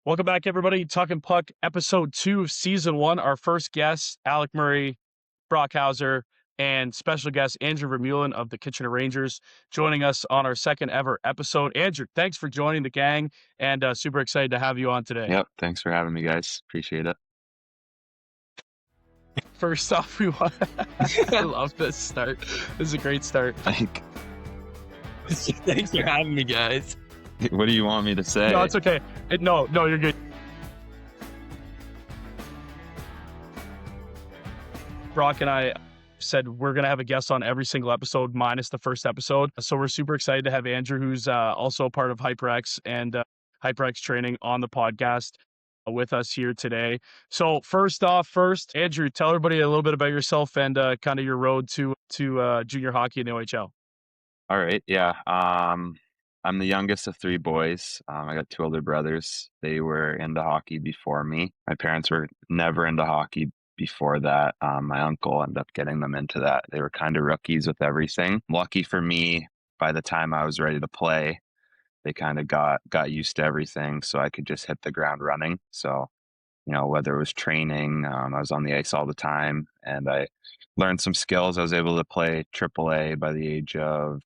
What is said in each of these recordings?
Welcome back, everybody. Talking Puck, episode 2 of season 1. Our first guest, Alec Murray, Brockhauser, and special guest, Andrew Vermeulen of the Kitchener Rangers, joining us on our second ever episode. Andrew, thanks for joining the gang, and super excited to have you on today. Yep, thanks for having me, guys. Appreciate it. First off, I love this start. This is a great start. Thanks for having me, guys. What do you want me to say? No, it's okay. No, you're good. Brock and I said we're going to have a guest on every single episode minus the first episode. So we're super excited to have Andrew, who's also a part of HyperX and HyperX training on the podcast with us here today. So first, Andrew, tell everybody a little bit about yourself and kind of your road to junior hockey in the OHL. All right, yeah. I'm the youngest of 3 boys. I got 2 older brothers. They were into hockey before me. My parents were never into hockey before that. My uncle ended up getting them into that. They were kind of rookies with everything. Lucky for me, by the time I was ready to play, they kind of got used to everything, so I could just hit the ground running. So, whether it was training, I was on the ice all the time, and I learned some skills. I was able to play AAA by the age of,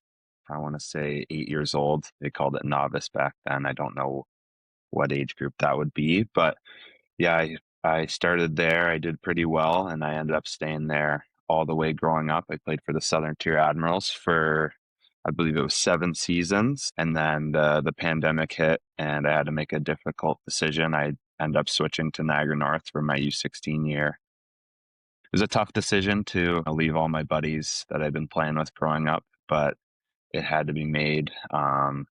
I want to say, 8 years old. They called it novice back then. I don't know what age group that would be, but yeah, I started there. I did pretty well, and I ended up staying there all the way growing up. I played for the Southern Tier Admirals for, I believe it was 7 seasons, and then the pandemic hit, and I had to make a difficult decision. I ended up switching to Niagara North for my U16 year. It was a tough decision to leave all my buddies that I'd been playing with growing up, but it had to be made,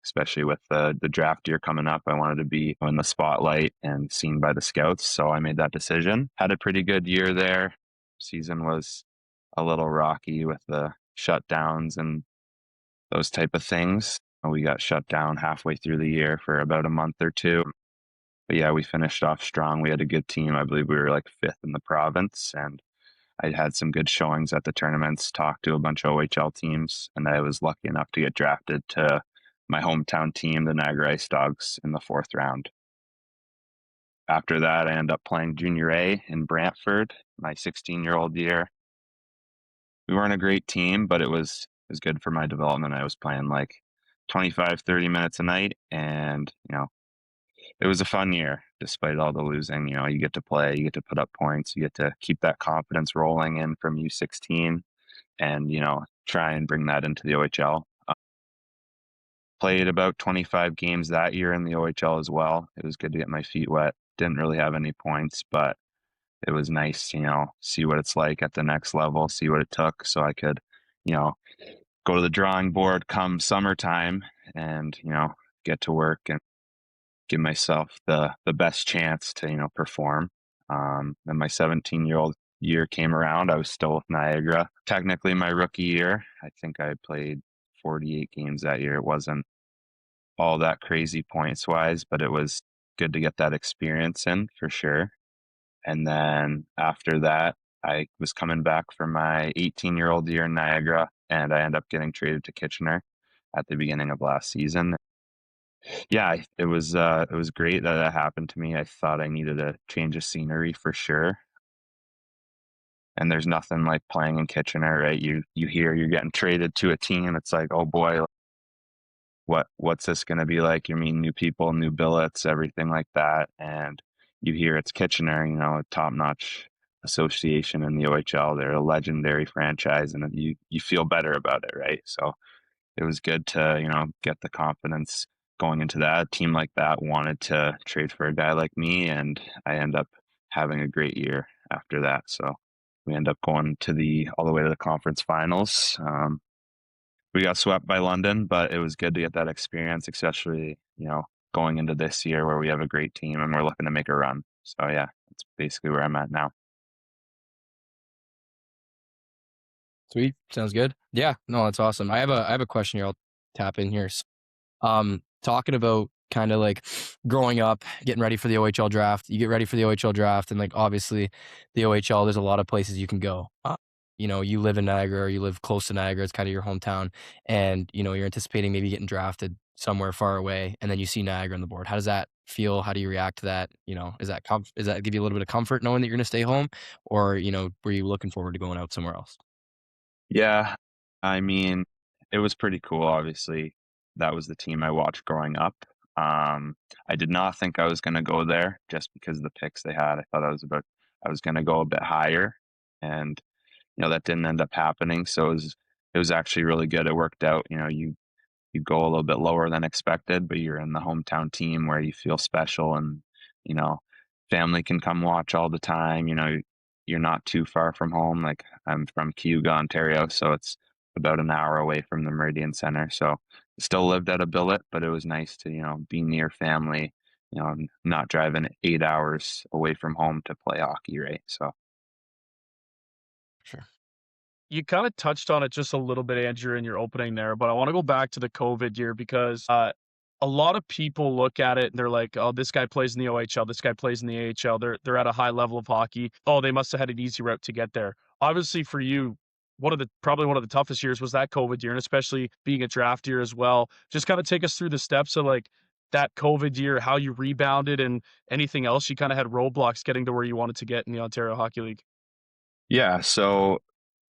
especially with the draft year coming up. I wanted to be in the spotlight and seen by the scouts, so I made that decision. Had a pretty good year there. Season was a little rocky with the shutdowns and those type of things. We got shut down halfway through the year for about a month or 2. But yeah, we finished off strong. We had a good team. I believe we were like 5th in the province, and I had some good showings at the tournaments, talked to a bunch of OHL teams, and I was lucky enough to get drafted to my hometown team, the Niagara Ice Dogs, in the 4th round. After that, I ended up playing Junior A in Brantford, my 16-year-old year. We weren't a great team, but it was good for my development. I was playing like 25, 30 minutes a night, and, it was a fun year, despite all the losing. You get to play, you get to put up points, you get to keep that confidence rolling in from U16 and, try and bring that into the OHL. Played about 25 games that year in the OHL as well. It was good to get my feet wet. Didn't really have any points, but it was nice, see what it's like at the next level, see what it took so I could, go to the drawing board come summertime and, get to work and give myself the best chance to, perform. Then my 17-year-old year came around. I was still with Niagara. Technically my rookie year, I think I played 48 games that year. It wasn't all that crazy points wise, but it was good to get that experience in for sure. And then after that, I was coming back for my 18-year-old year in Niagara, and I ended up getting traded to Kitchener at the beginning of last season. Yeah, it was great that happened to me. I thought I needed a change of scenery for sure. And there's nothing like playing in Kitchener, right? You hear you're getting traded to a team. It's like, oh boy, what's this going to be like? You meet new people, new billets, everything like that. And you hear it's Kitchener, a top-notch association in the OHL. They're a legendary franchise, and you feel better about it, right? So it was good to, get the confidence going into that. A team like that wanted to trade for a guy like me, and I end up having a great year after that. So we end up going all the way to the conference finals. We got swept by London, but it was good to get that experience, especially, going into this year where we have a great team and we're looking to make a run. So yeah, that's basically where I'm at now. Sweet. Sounds good. Yeah, no, that's awesome. I have a question here. I'll tap in here. Talking about kind of like growing up, getting ready for the OHL draft. You get ready for the OHL draft, and like obviously the OHL, there's a lot of places you can go. You live in Niagara or you live close to Niagara, it's kind of your hometown, and you're anticipating maybe getting drafted somewhere far away and then you see Niagara on the board? How does that feel? How do you react to that? Is that give you a little bit of comfort knowing that you're going to stay home, or were you looking forward to going out somewhere else? Yeah, I mean, it was pretty cool. Obviously, that was the team I watched growing up. I did not think I was going to go there just because of the picks they had. I thought I was going to go a bit higher, and that didn't end up happening. So it was actually really good. It worked out. You go a little bit lower than expected, but you're in the hometown team where you feel special, and you know, family can come watch all the time. You're not too far from home. Like, I'm from Cayuga, Ontario, so it's about an hour away from the Meridian Center. So I still lived at a billet, but it was nice to, be near family, not driving 8 hours away from home to play hockey, right? So Sure. You kind of touched on it just a little bit, Andrew, in your opening there, but I want to go back to the COVID year because a lot of people look at it and they're like, "Oh, this guy plays in the OHL. This guy plays in the AHL. They're at a high level of hockey. Oh, they must have had an easy route to get there." Obviously, for you, probably one of the toughest years was that COVID year, and especially being a draft year as well. Just kind of take us through the steps of like that COVID year, how you rebounded, and anything else you kind of had roadblocks getting to where you wanted to get in the Ontario Hockey League. yeah, so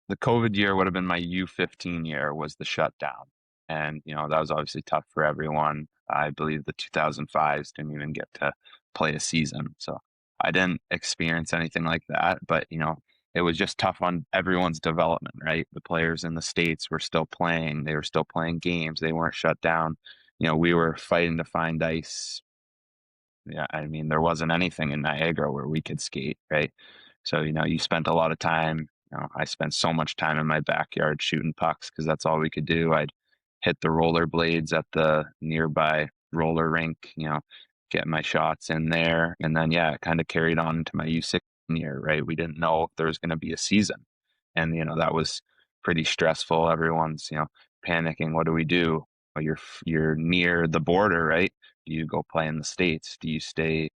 the COVID year would have been my U15 year, was the shutdown. And, that was obviously tough for everyone. I believe the 2005s didn't even get to play a season. So I didn't experience anything like that. But, it was just tough on everyone's development, right? The players in the States were still playing. They were still playing games. They weren't shut down. We were fighting to find ice. Yeah, I mean, there wasn't anything in Niagara where we could skate, right? So, you spent a lot of time, I spent so much time in my backyard shooting pucks because that's all we could do. I'd hit the roller blades at the nearby roller rink, get my shots in there. And then, yeah, it kind of carried on into my U16 year, right? We didn't know if there was going to be a season. And, that was pretty stressful. Everyone's, panicking. What do we do? Well, you're near the border, right? Do you go play in the States? Do you stay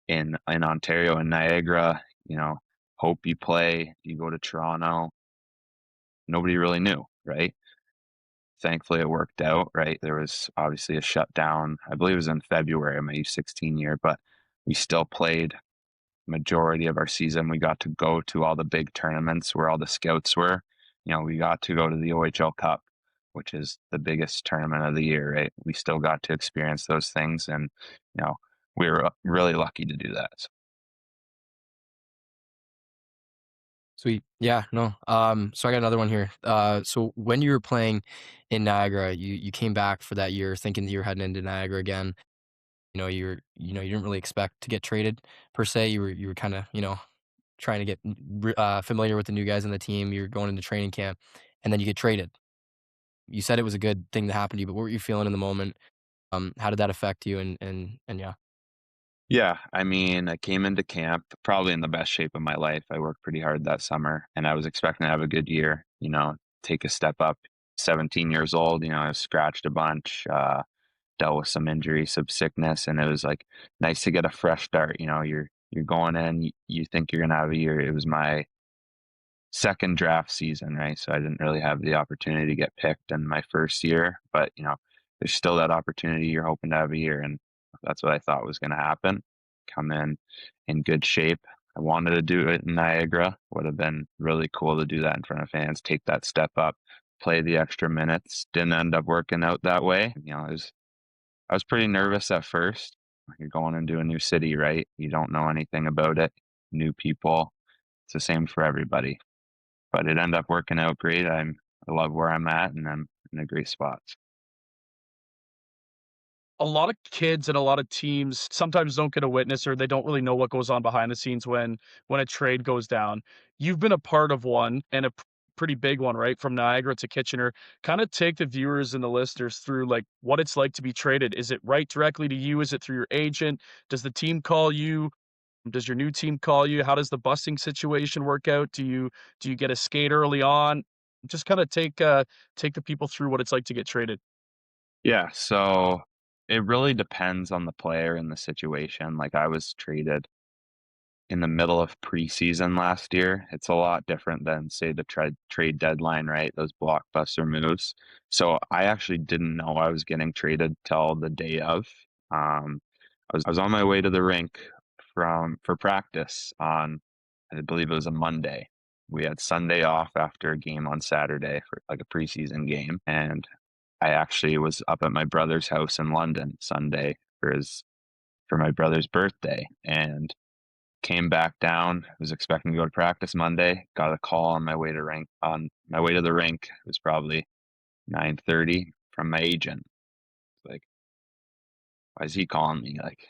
in Ontario and Niagara? Hope you play. Do you go to Toronto? Nobody really knew, right? Thankfully, it worked out, right? There was obviously a shutdown. I believe it was in February of my U16 year, but we still played majority of our season. We got to go to all the big tournaments where all the scouts were. We got to go to the OHL Cup, which is the biggest tournament of the year, right? We still got to experience those things, and you know, we were really lucky to do that. Sweet. Yeah, no. So I got another one here. So when you were playing in Niagara, you came back for that year thinking that you were heading into Niagara again. You didn't really expect to get traded per se. You were kind of, trying to get familiar with the new guys on the team. You're going into training camp and then you get traded. You said it was a good thing to happen to you, but what were you feeling in the moment? How did that affect you? And yeah. Yeah, I mean, I came into camp probably in the best shape of my life. I worked pretty hard that summer, and I was expecting to have a good year, take a step up. 17 years old, I scratched a bunch, dealt with some injury, some sickness, and it was like nice to get a fresh start. You're going in, you think you're gonna have a year. It was my second draft season, right? So I didn't really have the opportunity to get picked in my first year, but there's still that opportunity. You're hoping to have a year, and that's what I thought was going to happen. Come in good shape. I wanted to do it in Niagara. Would have been really cool to do that in front of fans, take that step up, play the extra minutes. Didn't end up working out that way. I was pretty nervous at first. You're going into a new city, right? You don't know anything about it. New people. It's the same for everybody, but it ended up working out great. I love where I'm at, and I'm in a great spot. A lot of kids and a lot of teams sometimes don't get a witness or they don't really know what goes on behind the scenes when a trade goes down. You've been a part of one and a pretty big one, right? From Niagara to Kitchener. Kind of take the viewers and the listeners through like what it's like to be traded. Is it right directly to you? Is it through your agent? Does the team call you? Does your new team call you? How does the busing situation work out? Do you get a skate early on? Just kind of take the people through what it's like to get traded. Yeah, so it really depends on the player and the situation. Like, I was traded in the middle of preseason last year. It's a lot different than, say, the trade deadline, right? Those blockbuster moves. So I actually didn't know I was getting traded till the day of. I was on my way to the rink for practice on, I believe it was a Monday. We had Sunday off after a game on Saturday for like a preseason game, and I actually was up at my brother's house in London Sunday for my brother's birthday, and came back down. Was expecting to go to practice Monday. Got a call on my way to the rink. It was probably 9:30 from my agent. Like, why is he calling me? Like,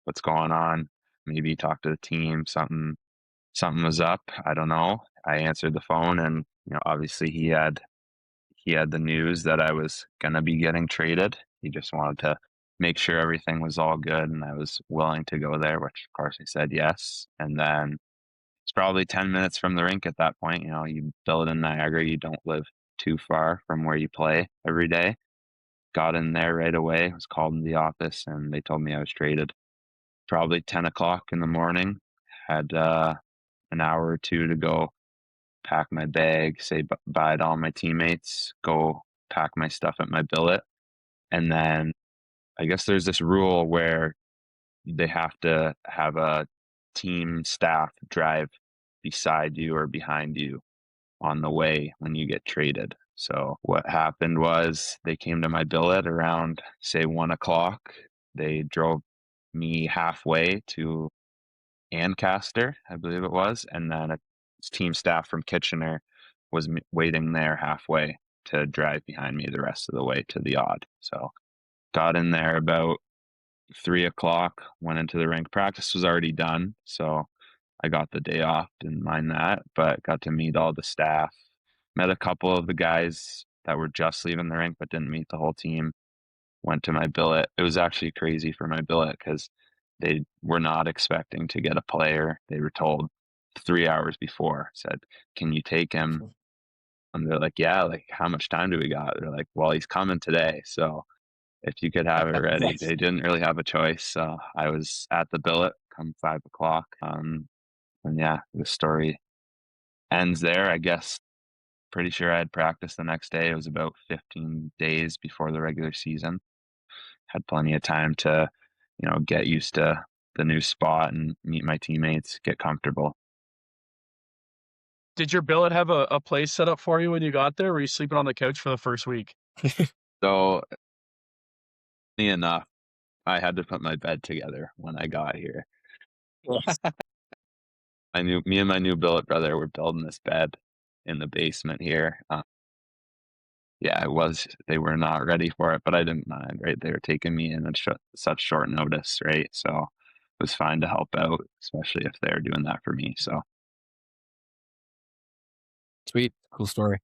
what's going on? Maybe talk to the team. Something was up. I don't know. I answered the phone, and obviously he had the news that I was gonna be getting traded. He just wanted to make sure everything was all good and I was willing to go there, which of course I said yes. And then it's probably 10 minutes from the rink at that point. You build in Niagara, you don't live too far from where you play every day. Got in there right away, was called in the office, and they told me I was traded. Probably 10 o'clock in the morning. Had an hour or two to go pack my bag, say bye to all my teammates, go pack my stuff at my billet. And then I guess there's this rule where they have to have a team staff drive beside you or behind you on the way when you get traded. So what happened was they came to my billet around, say, 1 o'clock. They drove me halfway to Ancaster, I believe it was, and then a team staff from Kitchener was waiting there halfway to drive behind me the rest of the way to the Odd. So got in there about 3 o'clock, went into the rink. Practice was already done, so I got the day off, didn't mind that, but got to meet all the staff. Met a couple of the guys that were just leaving the rink but didn't meet the whole team. Went to my billet. It was actually crazy for my billet because they were not expecting to get a player. They were told 3 hours before, said, "Can you take him?" And they're like, "Yeah, like how much time do we got?" They're like, "Well, he's coming today, so if you could have it ready." They didn't really have a choice. So I was at the billet come 5 o'clock. And yeah, the story ends there. I guess pretty sure I had practice the next day. It was about 15 days before the regular season. Had plenty of time to, get used to the new spot and meet my teammates, get comfortable. Did your billet have a place set up for you when you got there? Were you sleeping on the couch for the first week? So, funny enough, I had to put my bed together when I got here. Me and my new billet brother were building this bed in the basement here. Yeah, they were not ready for it, but I didn't mind, right? They were taking me in at such short notice, right? So it was fine to help out, especially if they're doing that for me. So Sweet, cool story.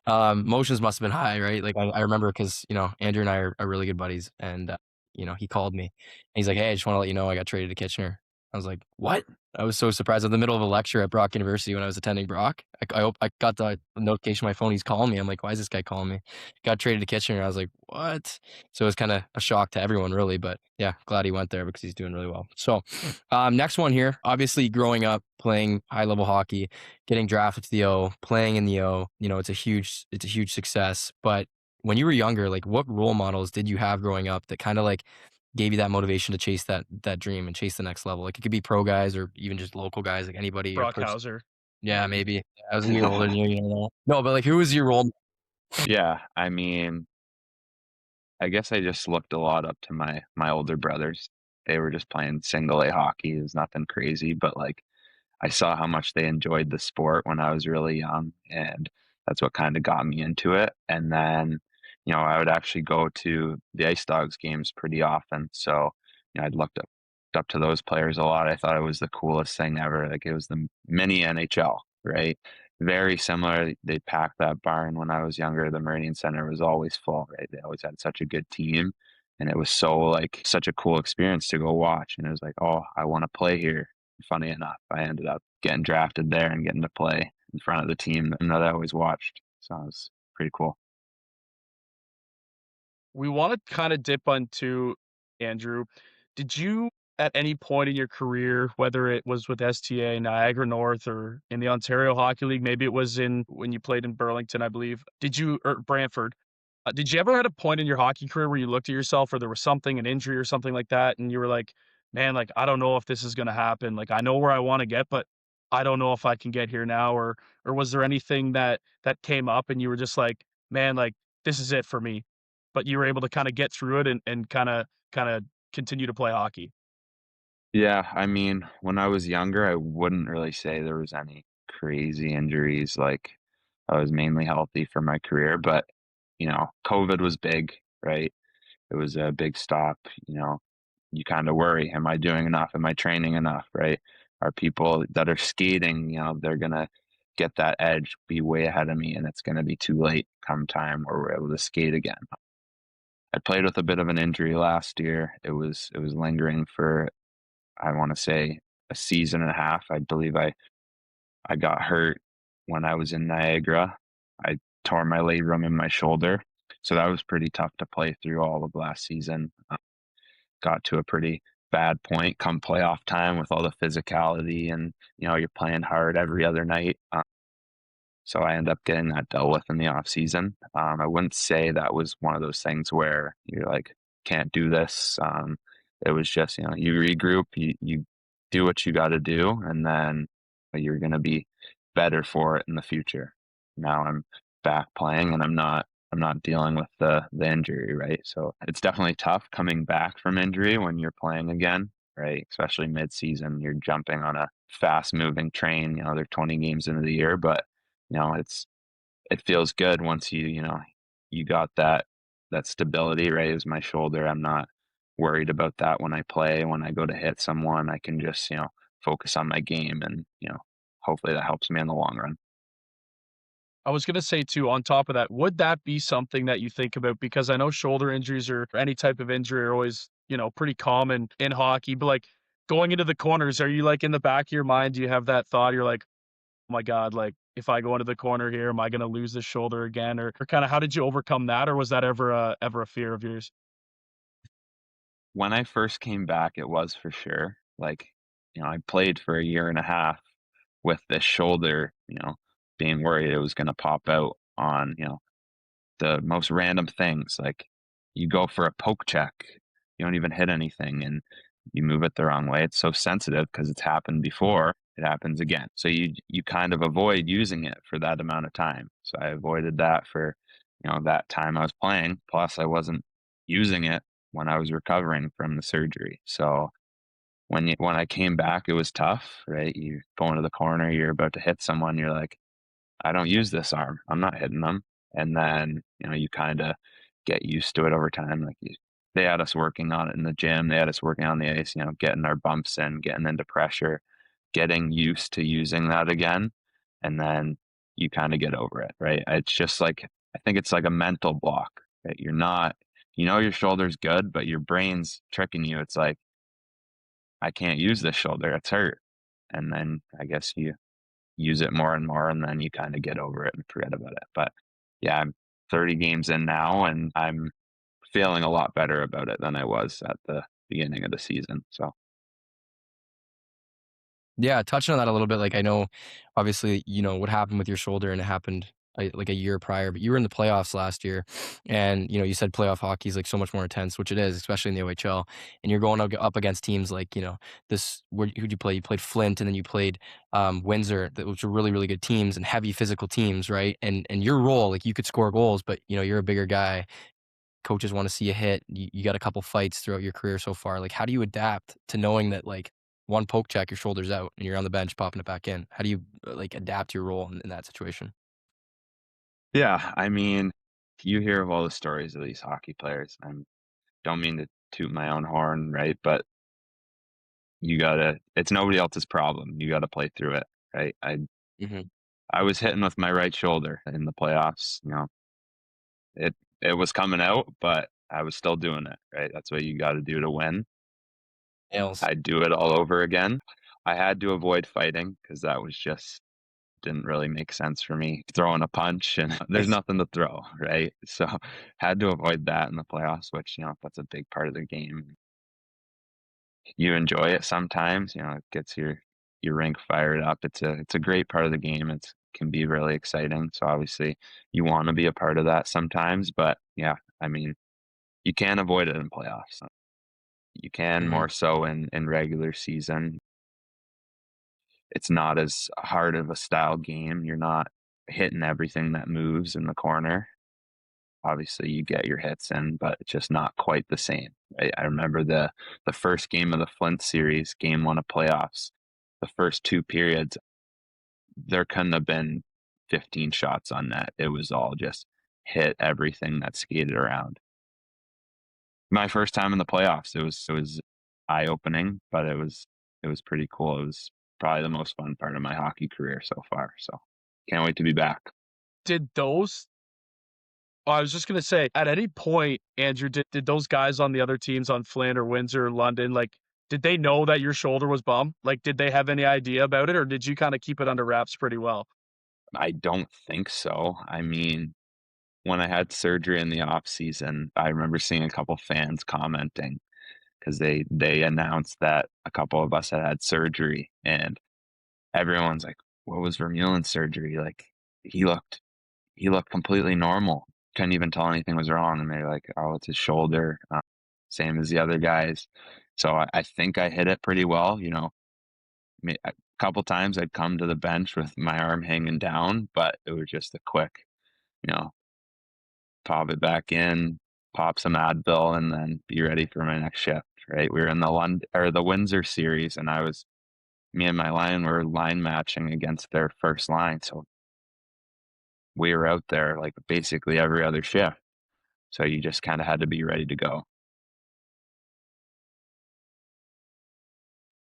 Emotions must have been high, right? Like I remember because Andrew and I are really good buddies, and he called me and he's like, "Hey, I just want to let you know I got traded to Kitchener." I was like, "What?" I was so surprised. In the middle of a lecture at Brock University when I was attending Brock, I got the notification on my phone. He's calling me. I'm like, "Why is this guy calling me?" Got traded to Kitchener. I was like, "What?" So it was kind of a shock to everyone, really. But yeah, glad he went there because he's doing really well. So next one here. Obviously, growing up playing high level hockey, getting drafted to the O, playing in the O, it's a huge success. But when you were younger, like what role models did you have growing up that kind of like gave you that motivation to chase that dream and chase the next level? Like it could be pro guys or even just local guys, like anybody or Brock person. Hauser. Yeah, maybe. I was a year older than you, No, but like who was your role? yeah, I mean, I guess I just looked a lot up to my older brothers. They were just playing single A hockey. It was nothing crazy, but like I saw how much they enjoyed the sport when I was really young, and that's what kind of got me into it. And then, I would actually go to the Ice Dogs games pretty often. So, I'd looked up to those players a lot. I thought it was the coolest thing ever. Like it was the mini NHL, right? Very similar. They packed that barn when I was younger. The Meridian Center was always full, right? They always had such a good team. And it was so like such a cool experience to go watch. And it was like, oh, I want to play here. Funny enough, I ended up getting drafted there and getting to play in front of the team that I always watched. So it was pretty cool. We want to kind of dip onto Andrew. Did you at any point in your career, whether it was with STA, Niagara North, or in the Ontario Hockey League, maybe it was in when you played in Burlington, I believe. Or Brantford? Did you ever had a point in your hockey career where you looked at yourself, or there was something, an injury or something like that, and you were like, "Man, like I don't know if this is going to happen. Like I know where I want to get, but I don't know if I can get here now." Or was there anything that came up and you were just like, "Man, like this is it for me," but you were able to kind of get through it and kind of continue to play hockey? Yeah, I mean, when I was younger, I wouldn't really say there was any crazy injuries. Like, I was mainly healthy for my career, but COVID was big, right? It was a big stop. You kind of worry, am I doing enough? Am I training enough, right? Are people that are skating, they're gonna get that edge, be way ahead of me, and it's gonna be too late come time where we're able to skate again. I played with a bit of an injury last year. It was lingering for, I want to say, a season and a half. I believe I got hurt when I was in Niagara. I tore my labrum in my shoulder, so that was pretty tough to play through all of last season. Got to a pretty bad point come playoff time with all the physicality, and you're playing hard every other night. So I ended up getting that dealt with in the off season. I wouldn't say that was one of those things where you're like, can't do this. It was just, you regroup, you do what you got to do, and then you're going to be better for it in the future. Now I'm back playing, and I'm not dealing with the injury, right? So it's definitely tough coming back from injury when you're playing again, right? Especially mid-season, you're jumping on a fast-moving train. They're 20 games into the year, but it feels good once you got that stability, right? Is my shoulder. I'm not worried about that when I play. When I go to hit someone, I can just, focus on my game, and, hopefully that helps me in the long run. I was gonna say too, on top of that, would that be something that you think about? Because I know shoulder injuries or any type of injury are always, pretty common in hockey. But like going into the corners, are you like in the back of your mind, do you have that thought? You're like, oh my God, like if I go into the corner here, am I gonna lose this shoulder again? Or kind of how did you overcome that? Or was that ever a fear of yours? When I first came back, it was for sure. Like, I played for a year and a half with this shoulder, being worried it was going to pop out on, the most random things. Like, you go for a poke check, you don't even hit anything, and you move it the wrong way. It's so sensitive because it's happened before. It happens again. So you kind of avoid using it for that amount of time. So I avoided that for, that time I was playing. Plus, I wasn't using it when I was recovering from the surgery. So when I came back, it was tough, right? You go into the corner, you're about to hit someone, you're like, I don't use this arm. I'm not hitting them. And then, you kind of get used to it over time. Like they had us working on it in the gym. They had us working on the ice, getting our bumps in, getting into pressure, getting used to using that again. And then you kind of get over it, right? It's just like, I think it's like a mental block, right? You're not, your shoulder's good, but your brain's tricking you. It's like, I can't use this shoulder. It's hurt. And then I guess you use it more and more, and then you kind of get over it and forget about it. But yeah, I'm 30 games in now, and I'm feeling a lot better about it than I was at the beginning of the season. So Yeah, touching on that a little bit, like I know obviously, what happened with your shoulder and it happened like a year prior, but you were in the playoffs last year and you said playoff hockey is like so much more intense, which it is, especially in the OHL. And you're going up against teams like, who'd you play? You played Flint and then you played Windsor, which were really, really good teams and heavy physical teams, right? And your role, like you could score goals, but you're a bigger guy. Coaches want to see a hit. You got a couple fights throughout your career so far. Like, how do you adapt to knowing that like one poke check, your shoulder's out, and you're on the bench popping it back in? How do you like adapt your role in that situation? yeah, I mean, you hear of all the stories of these hockey players. I don't mean to toot my own horn, right? But it's nobody else's problem. You gotta play through it, right? Hmm. I was hitting with my right shoulder in the playoffs. It was coming out, but I was still doing it, right? That's what you got to do to win. Nails. I'd do it all over again. I had to avoid fighting because that was just didn't really make sense for me. Throwing a punch and there's nothing to throw, right? So had to avoid that in the playoffs, which that's a big part of the game. you enjoy it sometimes. It gets your rink fired up. It's a great part of the game. It can be really exciting. So obviously you want to be a part of that sometimes, but yeah, I mean, you can't avoid it in playoffs. You can Hmm. more so in regular season. It's not as hard of a style game. You're not hitting everything that moves in the corner. Obviously, you get your hits in, but it's just not quite the same. I remember the first game of the Flint series, game one of playoffs. The first two periods, there couldn't have been 15 shots on net. It was all just hit everything that skated around. My first time in the playoffs, it was eye opening, but it was pretty cool. It was probably the most fun part of my hockey career so far. So can't wait to be back. Did those I was just gonna say, at any point, Andrew, did those guys on the other teams on Flint or Windsor or London, like, did they know that your shoulder was bum? Like, did they have any idea about it, or did you kind of keep it under wraps pretty well? I don't think so. I mean, when I had surgery in the off season, I remember seeing a couple fans commenting because they announced that a couple of us had surgery, and everyone's like, "What was Vermeulen's surgery?" Like he looked he looked completely normal. Couldn't even tell anything was wrong, and they're like, "Oh, it's his shoulder, same as the other guys." So I think I hit it pretty well. A couple times I'd come to the bench with my arm hanging down, but it was just a quick, you know, pop it back in, pop some Advil, and then be ready for my next shift. Right? We were in the the Windsor series, and me and my line were line matching against their first line, so we were out there like basically every other shift. So you just kind of had to be ready to go.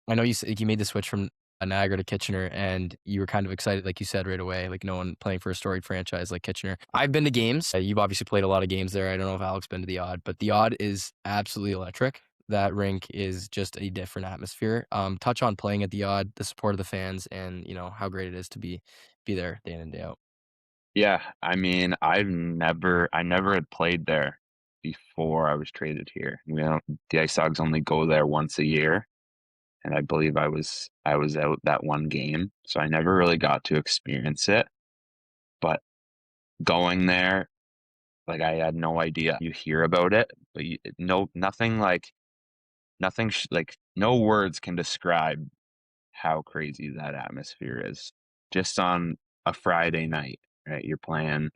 I know you made the switch from Niagara to Kitchener, and you were kind of excited, like you said right away, like no one playing for a storied franchise like Kitchener. I've been to games. You've obviously played a lot of games there. I don't know if Alex been to the Odd, but the Odd is absolutely electric. That rink is just a different atmosphere. Touch on playing at the Odd, the support of the fans, and how great it is to be there day in and day out. Yeah, I mean, I never had played there before I was traded here. The Ice Dogs only go there once a year, and I believe I was out that one game, so I never really got to experience it. But going there, like I had no idea. You hear about it, but nothing like no words can describe how crazy that atmosphere is. Just on a Friday night, right? You're playing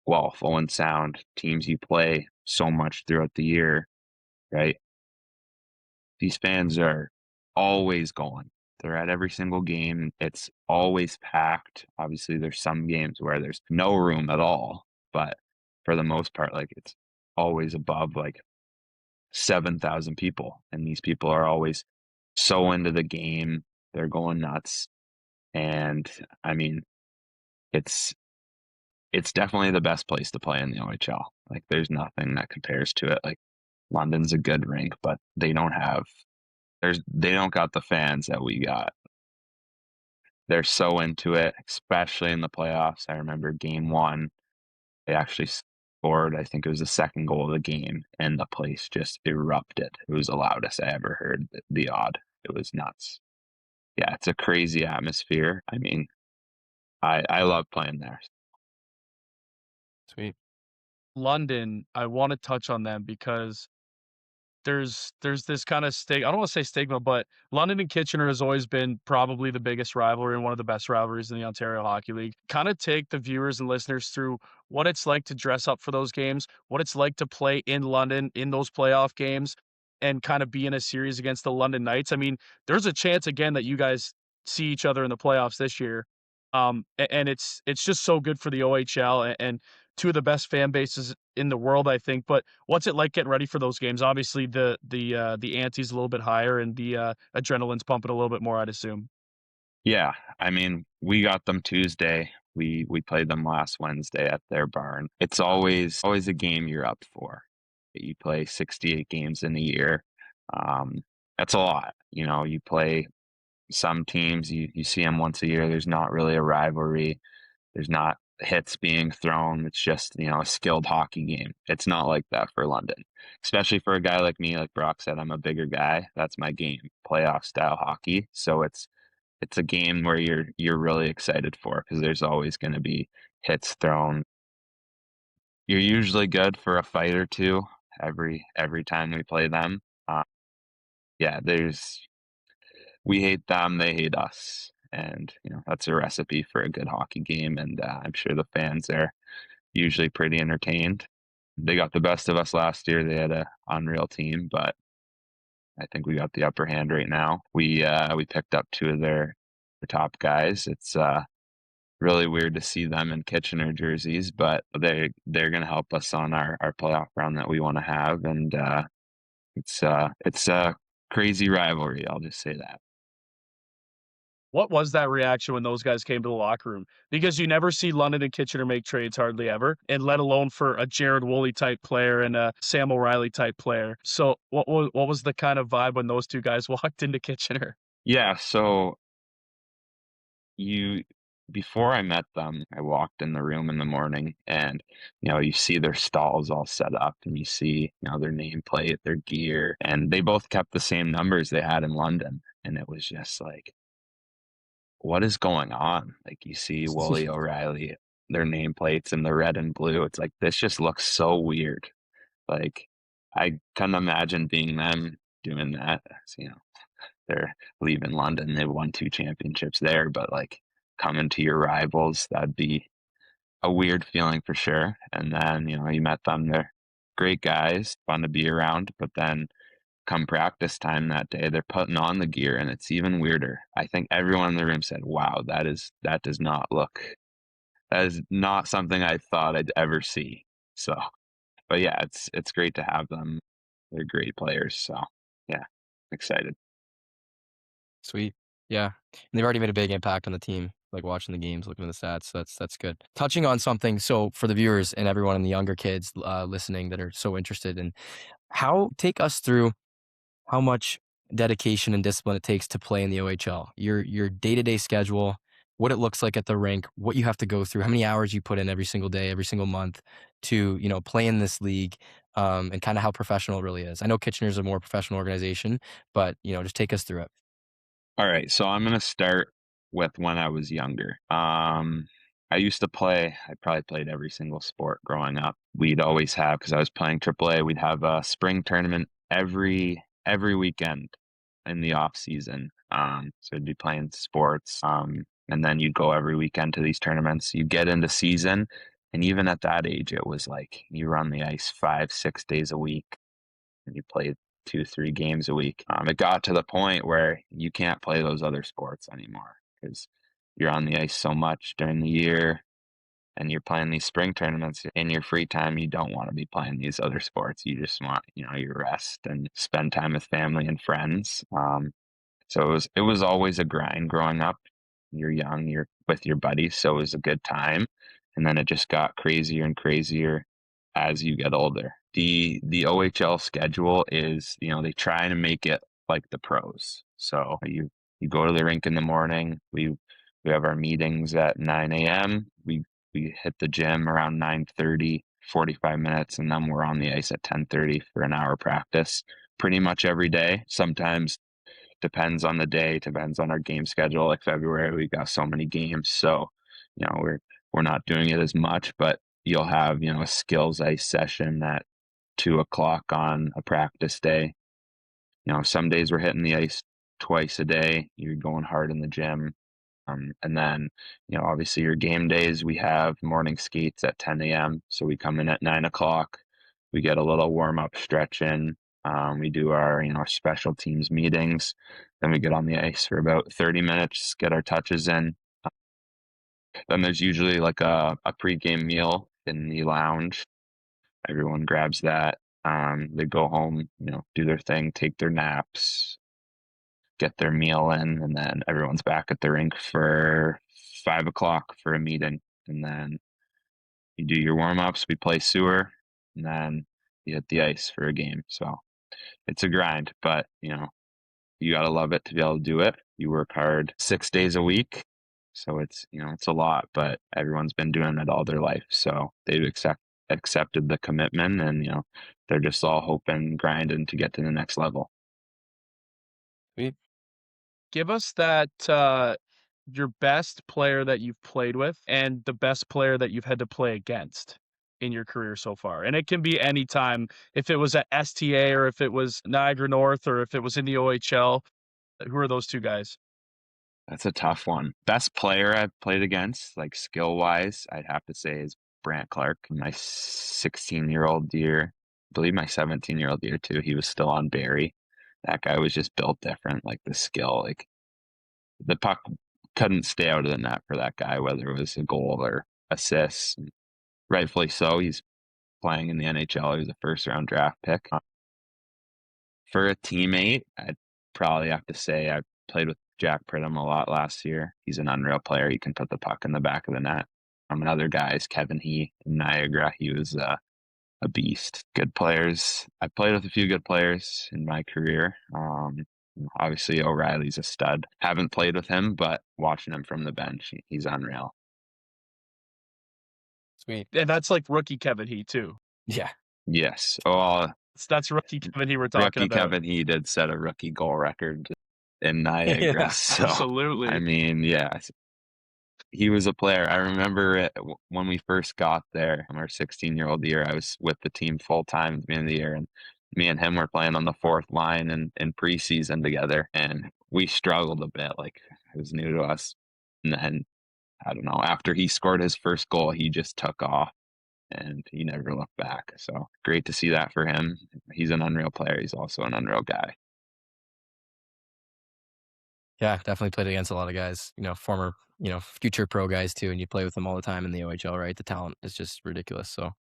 Guelph, Owen Sound, teams you play so much throughout the year, right? These fans are always going. They're at every single game. It's always packed. Obviously, there's some games where there's no room at all, but for the most part, like it's always above like 7,000 people. And these people are always so into the game. They're going nuts. And I mean, it's it's definitely the best place to play in the OHL. Like there's nothing that compares to it. Like London's a good rink, but they don't got the fans that we got. They're so into it, especially in the playoffs. I remember game one, they actually scored, I think it was the second goal of the game, and the place just erupted. It was the loudest I ever heard the Odd. It was nuts. Yeah, it's a crazy atmosphere. I mean, I love playing there. Sweet. London, I want to touch on them because there's this kind of I don't want to say stigma, but London and Kitchener has always been probably the biggest rivalry and one of the best rivalries in the Ontario Hockey League. Kind of take the viewers and listeners through what it's like to dress up for those games, what it's like to play in London in those playoff games, and kind of be in a series against the London Knights. I mean, there's a chance again that you guys see each other in the playoffs this year. And it's just so good for the OHL and two of the best fan bases in the world, I think. But what's it like getting ready for those games? Obviously, the ante's a little bit higher and the adrenaline's pumping a little bit more, I'd assume. Yeah, I mean, we got them Tuesday. We played them last Wednesday at their barn. It's always a game you're up for. You play 68 games in a year. Um, that's a lot. You play some teams, you see them once a year. There's not really a rivalry. There's not hits being thrown. It's just, a skilled hockey game. It's not like that for London, especially for a guy like me. Like Brock said, I'm a bigger guy. That's my game, playoff style hockey. So it's a game where you're really excited for, because there's always going to be hits thrown. You're usually good for a fight or two every time we play them. Uh, yeah, we hate them, they hate us, and that's a recipe for a good hockey game. And I'm sure the fans are usually pretty entertained. They got the best of us last year. They had a unreal team, but I think we got the upper hand right now. We picked up two of their top guys. It's really weird to see them in Kitchener jerseys, but they're going to help us on our playoff run that we want to have. And it's a crazy rivalry. I'll just say that. What was that reaction when those guys came to the locker room? Because you never see London and Kitchener make trades hardly ever, and let alone for a Jared Woolley type player and a Sam O'Reilly type player. So what was the kind of vibe when those two guys walked into Kitchener? Yeah. So before I met them, I walked in the room in the morning, and you see their stalls all set up, and you see their nameplate, their gear, and they both kept the same numbers they had in London, and it was just like, what is going on? Like, you see Woolley, O'Reilly, their nameplates in the red and blue. It's like, this just looks so weird. Like, I couldn't imagine being them doing that. So, they're leaving London. They won 2 championships there, but like coming to your rivals, that'd be a weird feeling for sure. And then, you met them. They're great guys, fun to be around. But then come practice time that day, they're putting on the gear, and it's even weirder. I think everyone in the room said, wow, that does not look, that is not something I thought I'd ever see. So, but yeah, it's great to have them. They're great players. So yeah, excited. Sweet. Yeah. And they've already made a big impact on the team, like watching the games, looking at the stats. So that's good. Touching on something, so for the viewers and everyone and the younger kids listening that are so interested in take us through how much dedication and discipline it takes to play in the OHL, your day-to-day schedule, what it looks like at the rink, what you have to go through, how many hours you put in every single day, every single month to, play in this league, and kind of how professional it really is. I know Kitchener's a more professional organization, but, just take us through it. All right, so I'm gonna start with when I was younger. I used to play. I probably played every single sport growing up. We'd always have, because I was playing AAA. We'd have a spring tournament every weekend in the off season. So I'd be playing sports. And then you'd go every weekend to these tournaments. You get into season, and even at that age, it was like you were on the ice 5-6 days a week, and you played 2-3 games a week. It got to the point where you can't play those other sports anymore, because you're on the ice so much during the year, and you're playing these spring tournaments. In your free time, you don't want to be playing these other sports. You just want, your rest and spend time with family and friends. So it was always a grind growing up. You're young, you're with your buddies, so it was a good time. And then it just got crazier and crazier as you get older. The OHL schedule is, they try to make it like the pros. So you go to the rink in the morning. We have our meetings at 9 a.m. We hit the gym around 9:30, 45 minutes, and then we're on the ice at 10:30 for an hour practice pretty much every day. Sometimes depends on the day, depends on our game schedule. Like February, we got so many games, so we're not doing it as much. But you'll have a skills ice session at 2 o'clock on a practice day. Some days we're hitting the ice twice a day. You're going hard in the gym. And then, obviously your game days, we have morning skates at 10 a.m. So we come in at 9 o'clock. We get a little warm up stretch in. We do our, special teams meetings. Then we get on the ice for about 30 minutes, get our touches in. Then there's usually like a pregame meal in the lounge. Everyone grabs that. They go home, do their thing, take their naps, get their meal in, and then everyone's back at the rink for 5 o'clock for a meeting. And then you do your warm ups, we play sewer, and then you hit the ice for a game. So it's a grind, but you got to love it to be able to do it. You work hard 6 days a week. So it's, it's a lot, but everyone's been doing it all their life. So they've accepted the commitment, and, they're just all hoping, grinding to get to the next level. Sweet. Give us that your best player that you've played with and the best player that you've had to play against in your career so far. And it can be any time, if it was at STA or if it was Niagara North or if it was in the OHL. Who are those two guys? That's a tough one. Best player I've played against, like skill wise, I'd have to say is Brant Clark. My 16-year-old year, I believe my 17-year-old year too. He was still on Barrie. That guy was just built different. Like the skill, like the puck couldn't stay out of the net for that guy, whether it was a goal or assists. Rightfully so. He's playing in the NHL. He was a first-round draft pick. For a teammate, I'd probably have to say I played with Jack Pridham a lot last year. He's an unreal player. He can put the puck in the back of the net. Another guy is Kevin He in Niagara. He was a beast. Good players. I played with a few good players in my career. Obviously, O'Reilly's a stud. Haven't played with him, but watching him from the bench, he's unreal. Sweet. And that's like rookie Kevin He too. Yeah. Yes. Oh, That's rookie Kevin He we're talking rookie about. Kevin He did set a rookie goal record in Niagara. Yeah, so, absolutely. I mean, yeah, he was a player. I remember it when we first got there, our 16-year-old year. I was with the team full time at the beginning of the year, and me and him were playing on the fourth line in preseason together, and we struggled a bit. Like, it was new to us. And then, I don't know, after he scored his first goal, he just took off and he never looked back. So great to see that for him. He's an unreal player. He's also an unreal guy. Yeah, definitely played against a lot of guys, former, future pro guys too, and you play with them all the time in the OHL, right? The talent is just ridiculous. So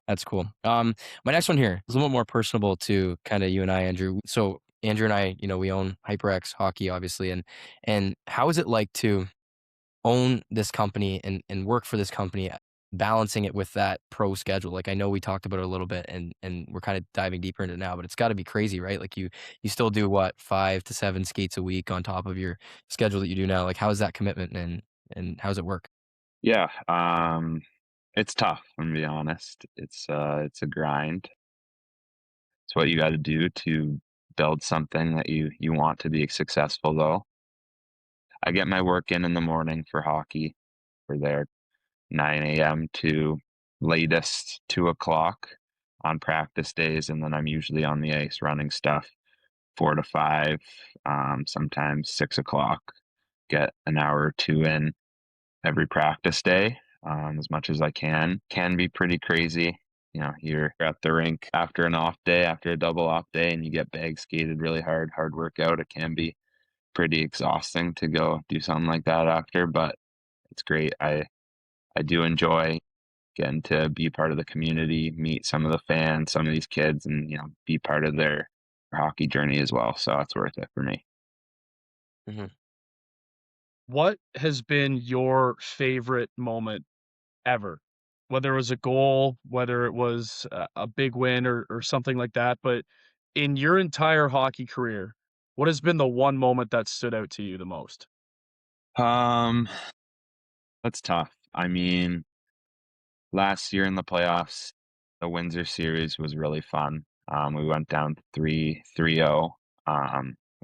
that's cool. My next one here is a little more personable to kind of you and I, Andrew. So Andrew and I, we own HyperX Hockey, obviously, and how is it like to own this company and work for this company, balancing it with that pro schedule? Like, I know we talked about it a little bit and we're kind of diving deeper into it now, but it's got to be crazy, right? Like you still do what, 5 to 7 skates a week on top of your schedule that you do now. Like, how is that commitment and how does it work? Yeah, it's tough. I'm gonna be honest. It's a grind. It's what you got to do to build something that you want to be successful. Though I get my work in the morning for hockey. We're there 9 a.m. to latest 2 o'clock on practice days, and then I'm usually on the ice running stuff 4 to 5, sometimes 6 o'clock. Get an hour or two in every practice day, as much as I can. Can be pretty crazy. You're at the rink after an off day, after a double off day, and you get bag skated really hard workout. It can be pretty exhausting to go do something like that after, but it's great. I do enjoy getting to be part of the community, meet some of the fans, some of these kids, and be part of their hockey journey as well. So it's worth it for me. Mm-hmm. What has been your favorite moment ever? Whether it was a goal, whether it was a big win or something like that, but in your entire hockey career, what has been the one moment that stood out to you the most? That's tough. I mean, last year in the playoffs, the Windsor series was really fun. We went down 3-0.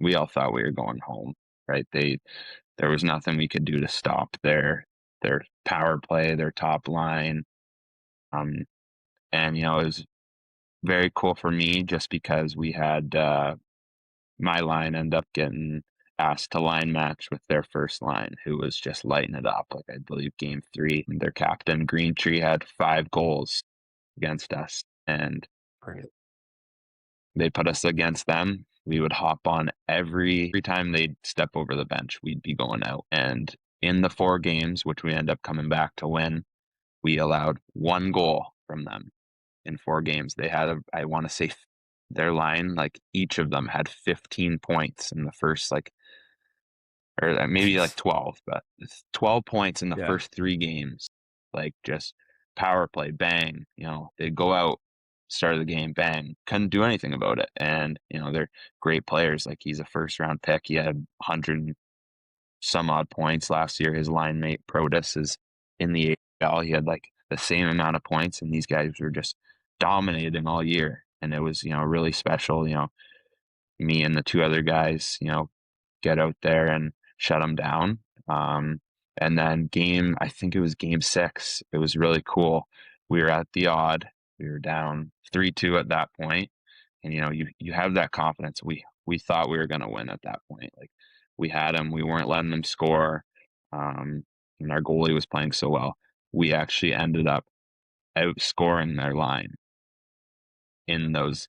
We all thought we were going home, right? There was nothing we could do to stop their power play, their top line. And it was very cool for me just because we had my line end up getting asked to line match with their first line, who was just lighting it up. Like, I believe game 3, their captain Greentree had 5 goals against us, and Great. they put us against them. We would hop on every time they'd step over the bench, we'd be going out. And in the 4 games, which we end up coming back to win, we allowed 1 goal from them in 4 games. They had, I want to say, their line, like each of them had 15 points in the first, or maybe like 12, but it's 12 points in the Yeah. first 3 games. Like, just power play, bang. They'd go out, start of the game, bang. Couldn't do anything about it. And, they're great players. Like, he's a first round pick. He had some odd points last year. His line mate Protus is in the AHL. He had like the same amount of points, and these guys were just dominating all year. And it was, really special. Me and the two other guys, get out there and shut them down. And then I think it was game 6. It was really cool. We were at the odd. We were down 3-2 at that point, and you have that confidence. We thought we were going to win at that point. Like we had them. We weren't letting them score. And our goalie was playing so well. We actually ended up outscoring their line in those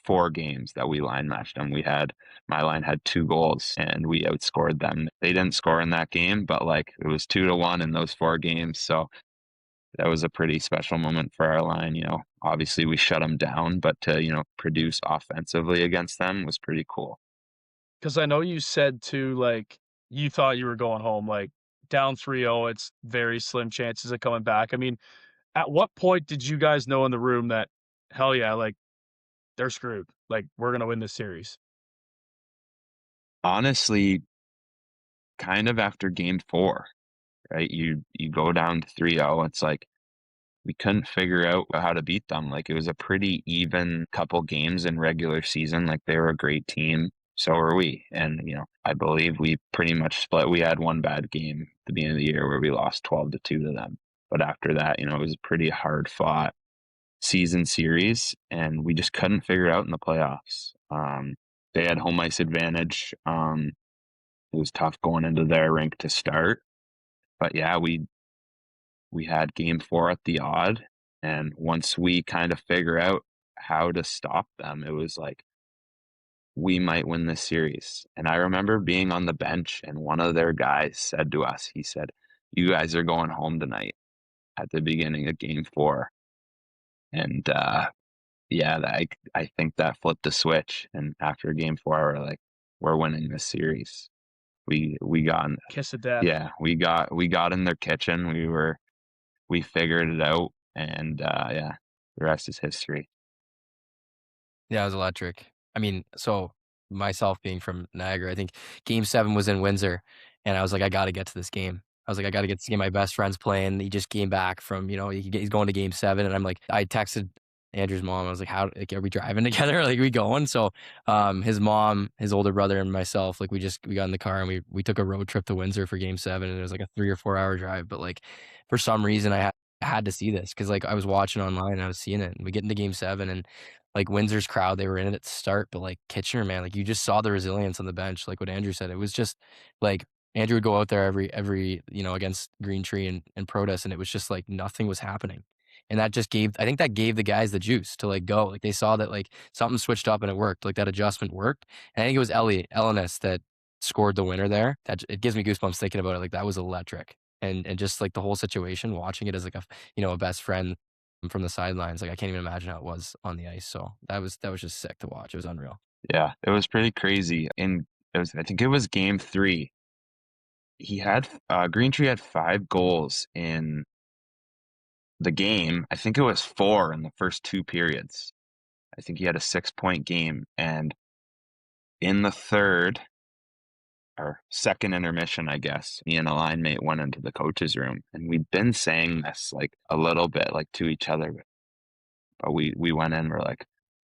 4 games that we line matched them. My line had 2 goals and we outscored them. They didn't score in that game, but like it was 2-1 in those 4 games. So that was a pretty special moment for our line. Obviously we shut them down, but to, produce offensively against them was pretty cool. Because I know you said too, like, you thought you were going home, like, down 3-0, it's very slim chances of coming back. I mean, at what point did you guys know in the room that, hell yeah, like, they're screwed? Like, we're going to win this series? Honestly, kind of after game 4, right? You go down to 3-0. It's like we couldn't figure out how to beat them. Like it was a pretty even couple games in regular season. Like they were a great team. So are we. And, I believe we pretty much split. We had one bad game at the beginning of the year where we lost 12-2 to them. But after that, it was a pretty hard fought season series and we just couldn't figure it out in the playoffs. They had home ice advantage. It was tough going into their rink to start. But yeah, we had game 4 at the odd. And once we kind of figure out how to stop them, it was like, we might win this series. And I remember being on the bench and one of their guys said to us, he said, "You guys are going home tonight," at the beginning of game 4. And yeah, I think that flipped the switch. And after game 4, we're like, we're winning this series. We got in, Kiss of death. yeah, we got in their kitchen. We figured it out, and yeah, the rest is history. Yeah, it was electric. I mean, so myself being from Niagara, I think game 7 was in Windsor, and I was like, I got to get to this game. I was like, I got to get to see my best friend's playing. He just came back from, he's going to game 7, and I'm like, I texted Andrew's mom. I was like, like, are we driving together? Like, we going? So, his mom, his older brother, and myself, like, we got in the car and we took a road trip to Windsor for game 7, and it was like a 3 or 4 hour drive. But like, for some reason, I had to see this because like I was watching online and I was seeing it, and we get into game 7 and like Windsor's crowd, they were in it at the start, but like Kitchener, man, like you just saw the resilience on the bench. Like what Andrew said, it was just like Andrew would go out there every against Green Tree and protest, and it was just like nothing was happening. And that just I think that gave the guys the juice to like go. Like they saw that like something switched up and it worked. Like that adjustment worked. And I think it was Ellenis that scored the winner there. That it gives me goosebumps thinking about it. Like that was electric. And just like the whole situation, watching it as like a best friend from the sidelines. Like I can't even imagine how it was on the ice. So that was just sick to watch. It was unreal. Yeah, it was pretty crazy. I think it was game 3. Green Tree had 5 goals in the game. I think it was 4 in the first 2 periods. I think he had a 6-point game. And in the third or second intermission, I guess, me and a line mate went into the coach's room, and we'd been saying this like a little bit like to each other, but we went in, we're like,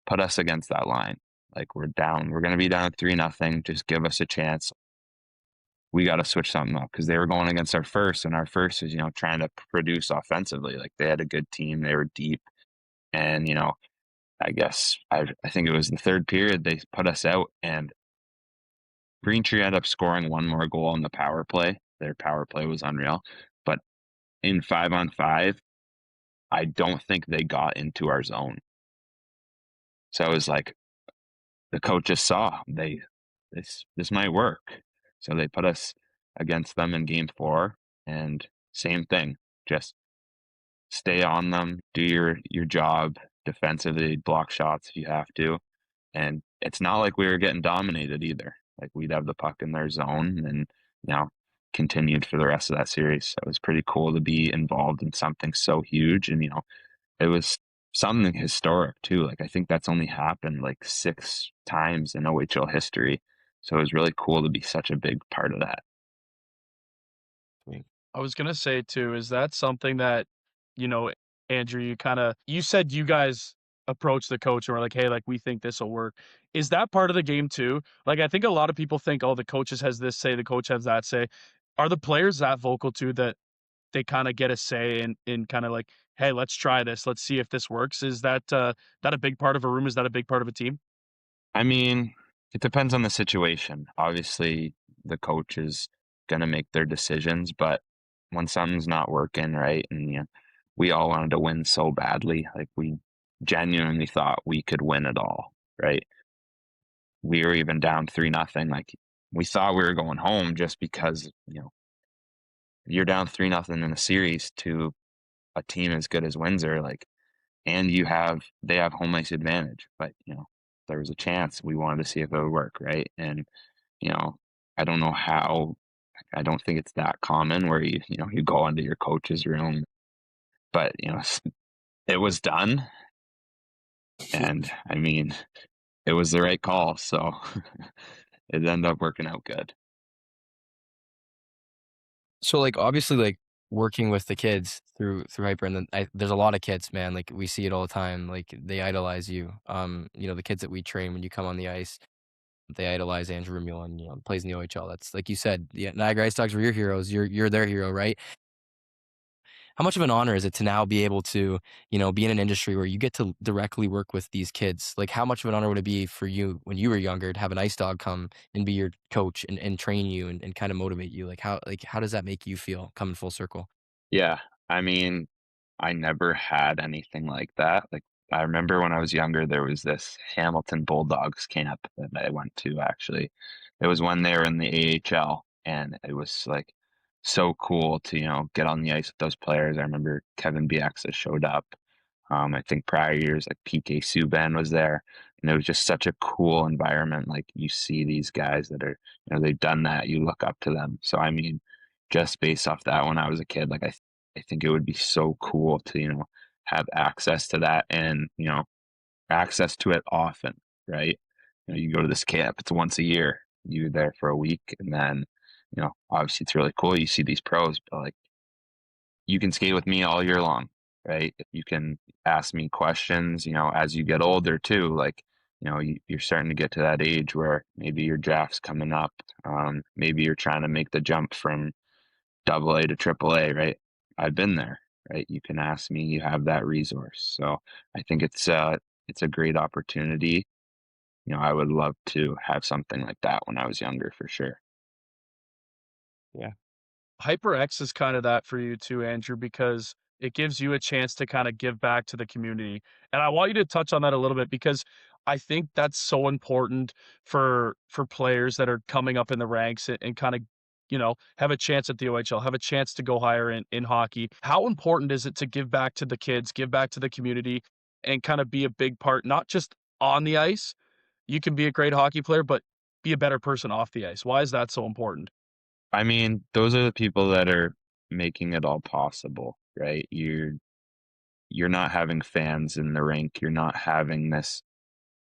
put us against that line. Like we're going to be down 3-0. Just give us a chance. We got to switch something up because they were going against our first, and our first was, trying to produce offensively. Like they had a good team. They were deep. And, I guess I think it was the third period, they put us out, and Green Tree ended up scoring one more goal on the power play. Their power play was unreal. But in 5-on-5, I don't think they got into our zone. So it was like the coach just saw this might work. So they put us against them in game 4, and same thing. Just stay on them, do your job defensively, block shots if you have to. And it's not like we were getting dominated either. Like we'd have the puck in their zone and, continued for the rest of that series. So it was pretty cool to be involved in something so huge. And, it was something historic too. Like I think that's only happened like 6 times in OHL history. So it was really cool to be such a big part of that. I was gonna say too, is that something that, you know, Andrew, you said you guys approached the coach and were like, "Hey, like we think this will work." Is that part of the game too? Like I think a lot of people think, "Oh, the coaches has this say, the coach has that say." Are the players that vocal too that they kind of get a say in kind of like, "Hey, let's try this. Let's see if this works." Is that a big part of a room? Is that a big part of a team? I mean, it depends on the situation. Obviously, the coach is going to make their decisions, but when something's not working, right? And we all wanted to win so badly. Like we genuinely thought we could win it all, right? We were even down 3-0. Like we thought we were going home just because, you're down 3-0 in a series to a team as good as Windsor, like, and they have home ice advantage. But, there was a chance we wanted to see if it would work, right? And, you know, I don't know how, I don't think it's that common where you go into your coach's room, but, it was done. And I mean, it was the right call. So it ended up working out good. So like obviously like working with the kids through Hyper, and then there's a lot of kids, man. Like we see it all the time. Like they idolize you. The kids that we train when you come on the ice, they idolize Andrew Vermeulen. Plays in the OHL. That's like you said. Yeah, Niagara Ice Dogs were your heroes. You're their hero, right? How much of an honor is it to now be able to, be in an industry where you get to directly work with these kids? Like, how much of an honor would it be for you when you were younger to have an ice dog come and be your coach and train you and kind of motivate you? How does that make you feel coming full circle? Yeah. I mean, I never had anything like that. Like, I remember when I was younger, there was this Hamilton Bulldogs camp that I went to actually. It was when they were in the AHL, and it was like so cool to, get on the ice with those players. I remember Kevin Bieksa showed up. I think prior years, like PK Subban was there, and it was just such a cool environment. Like you see these guys that are, they've done that. You look up to them. So I mean, just based off that, when I was a kid, like I think it would be so cool to, have access to that and, access to it often, right? You go to this camp, it's once a year. You're there for a week, and then, obviously it's really cool. You see these pros, but like you can skate with me all year long, right? You can ask me questions, as you get older too. Like, you're starting to get to that age where maybe your draft's coming up. Maybe you're trying to make the jump from AA to AAA, right? I've been there, right? You can ask me, you have that resource. So I think it's a great opportunity. I would love to have something like that when I was younger for sure. Yeah. HyperX is kind of that for you too, Andrew, because it gives you a chance to kind of give back to the community. And I want you to touch on that a little bit because I think that's so important for players that are coming up in the ranks and kind of, have a chance at the OHL, have a chance to go higher in hockey. How important is it to give back to the kids, give back to the community, and kind of be a big part, not just on the ice? You can be a great hockey player, but be a better person off the ice. Why is that so important? I mean, those are the people that are making it all possible, right? You're not having fans in the rink. You're not having this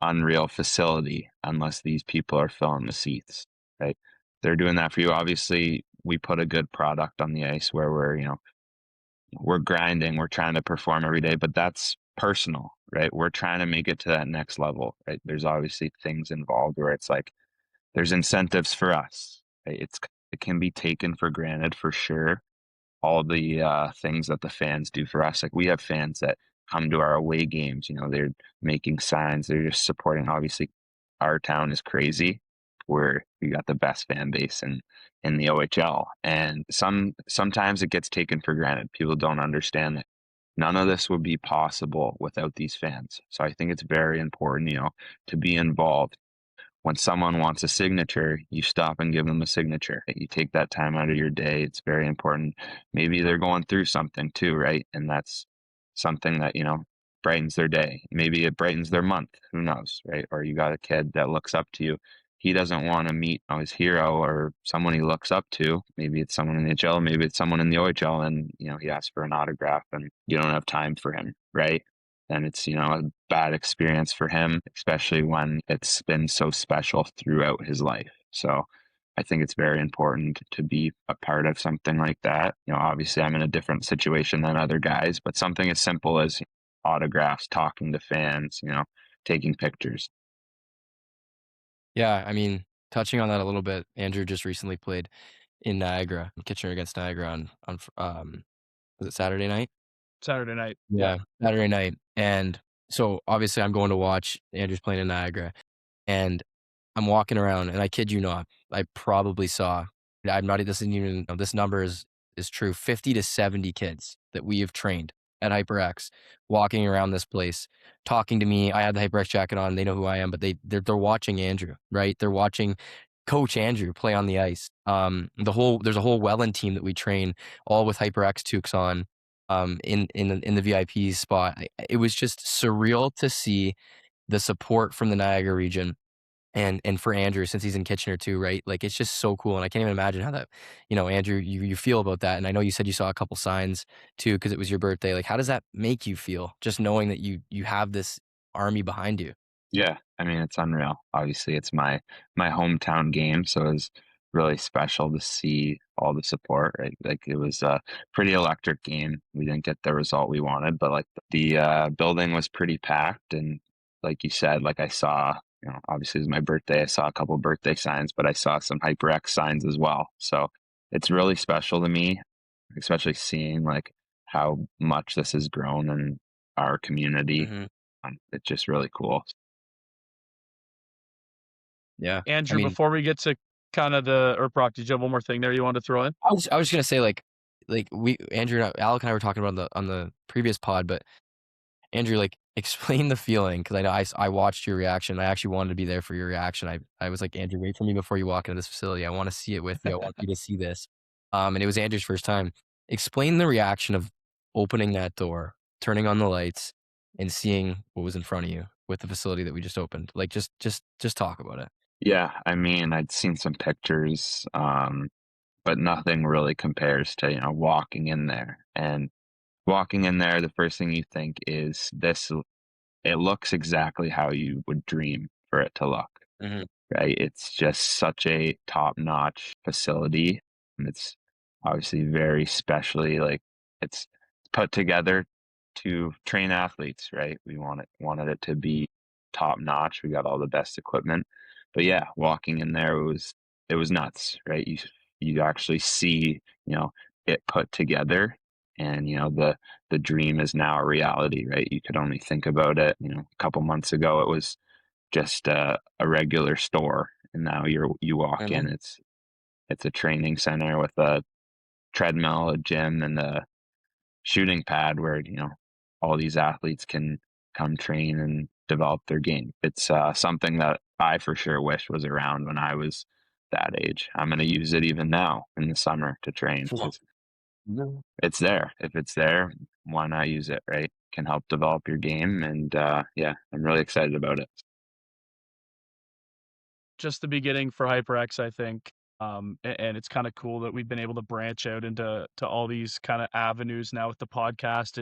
unreal facility unless these people are filling the seats, right? They're doing that for you. Obviously, we put a good product on the ice where we're grinding, we're trying to perform every day, but that's personal, right? We're trying to make it to that next level, right? There's obviously things involved where it's like there's incentives for us, right? It can be taken for granted for sure, all the things that the fans do for us. Like we have fans that come to our away games. They're making signs. They're just supporting. Obviously, our town is crazy. We got the best fan base in the OHL, and sometimes it gets taken for granted. People don't understand that none of this would be possible without these fans. So I think it's very important, to be involved. When someone wants a signature, you stop and give them a signature. You take that time out of your day. It's very important. Maybe they're going through something too, right? And that's something that, brightens their day. Maybe it brightens their month. Who knows, right? Or you got a kid that looks up to you. He doesn't want to meet his hero or someone he looks up to. Maybe it's someone in the HL, maybe it's someone in the OHL, and he asks for an autograph and you don't have time for him, right? then it's, a bad experience for him, especially when it's been so special throughout his life. So I think it's very important to be a part of something like that. Obviously I'm in a different situation than other guys, but something as simple as autographs, talking to fans, taking pictures. Yeah, I mean, touching on that a little bit, Andrew just recently played in Niagara, Kitchener against Niagara on was it Saturday night? Saturday night. Yeah, Saturday night. And so obviously I'm going to watch Andrew's playing in Niagara, and I'm walking around, and I kid you not, I probably saw, I'm not, this isn't even, this number is true, 50 to 70 kids that we have trained at HyperX walking around this place, talking to me. I had the HyperX jacket on. They know who I am, but they're watching Andrew, right? They're watching Coach Andrew play on the ice. There's a whole Welland team that we train, all with HyperX toques on, in the VIP spot. It was just surreal to see the support from the Niagara region, and for Andrew, since he's in Kitchener too, right? Like, it's just so cool. And I can't even imagine how that, Andrew, you feel about that. And I know you said you saw a couple signs too, because it was your birthday. Like, how does that make you feel, just knowing that you have this army behind you? Yeah, I mean, it's unreal. Obviously, it's my hometown game, so it was really special to see all the support, right? Like, it was a pretty electric game. We didn't get the result we wanted, but like the building was pretty packed, and like you said, like I saw, obviously it was my birthday. I saw a couple birthday signs, but I saw some HyperX signs as well. So it's really special to me, especially seeing like how much this has grown in our community. Hmm. It's just really cool. Yeah. I Andrew, mean, before we get to kind of or Brock, did you have one more thing there you wanted to throw in? I was gonna say, like Andrew and Alec and I were talking about on the previous pod, but Andrew, like, explain the feeling, because I know I watched your reaction. I actually wanted to be there for your reaction. I was like, Andrew, wait for me before you walk into this facility. I want to see it with you. I want you to see this. And it was Andrew's first time. Explain the reaction of opening that door, turning on the lights, and seeing what was in front of you with the facility that we just opened. Like, just talk about it. Yeah, I mean, I'd seen some pictures, but nothing really compares to, walking in there. And walking in there, the first thing you think is it looks exactly how you would dream for it to look, Hmm. right? It's just such a top-notch facility. And it's obviously very specially, like, it's put together to train athletes, right? We wanted it to be top-notch. We got all the best equipment. But yeah, walking in there, it was nuts, right? You actually see, it put together, and the dream is now a reality, right? You could only think about it, a couple months ago it was just a regular store, and now you walk Hmm. in, it's a training center with a treadmill, a gym, and a shooting pad where all these athletes can come train and develop their game. It's something that I for sure wish was around when I was that age. I'm going to use it even now in the summer to train because it's there. If it's there, why not use it, right? Can help develop your game, and yeah, I'm really excited about it. Just the beginning for HyperX, I think. And it's kind of cool that we've been able to branch out into all these kind of avenues now with the podcast,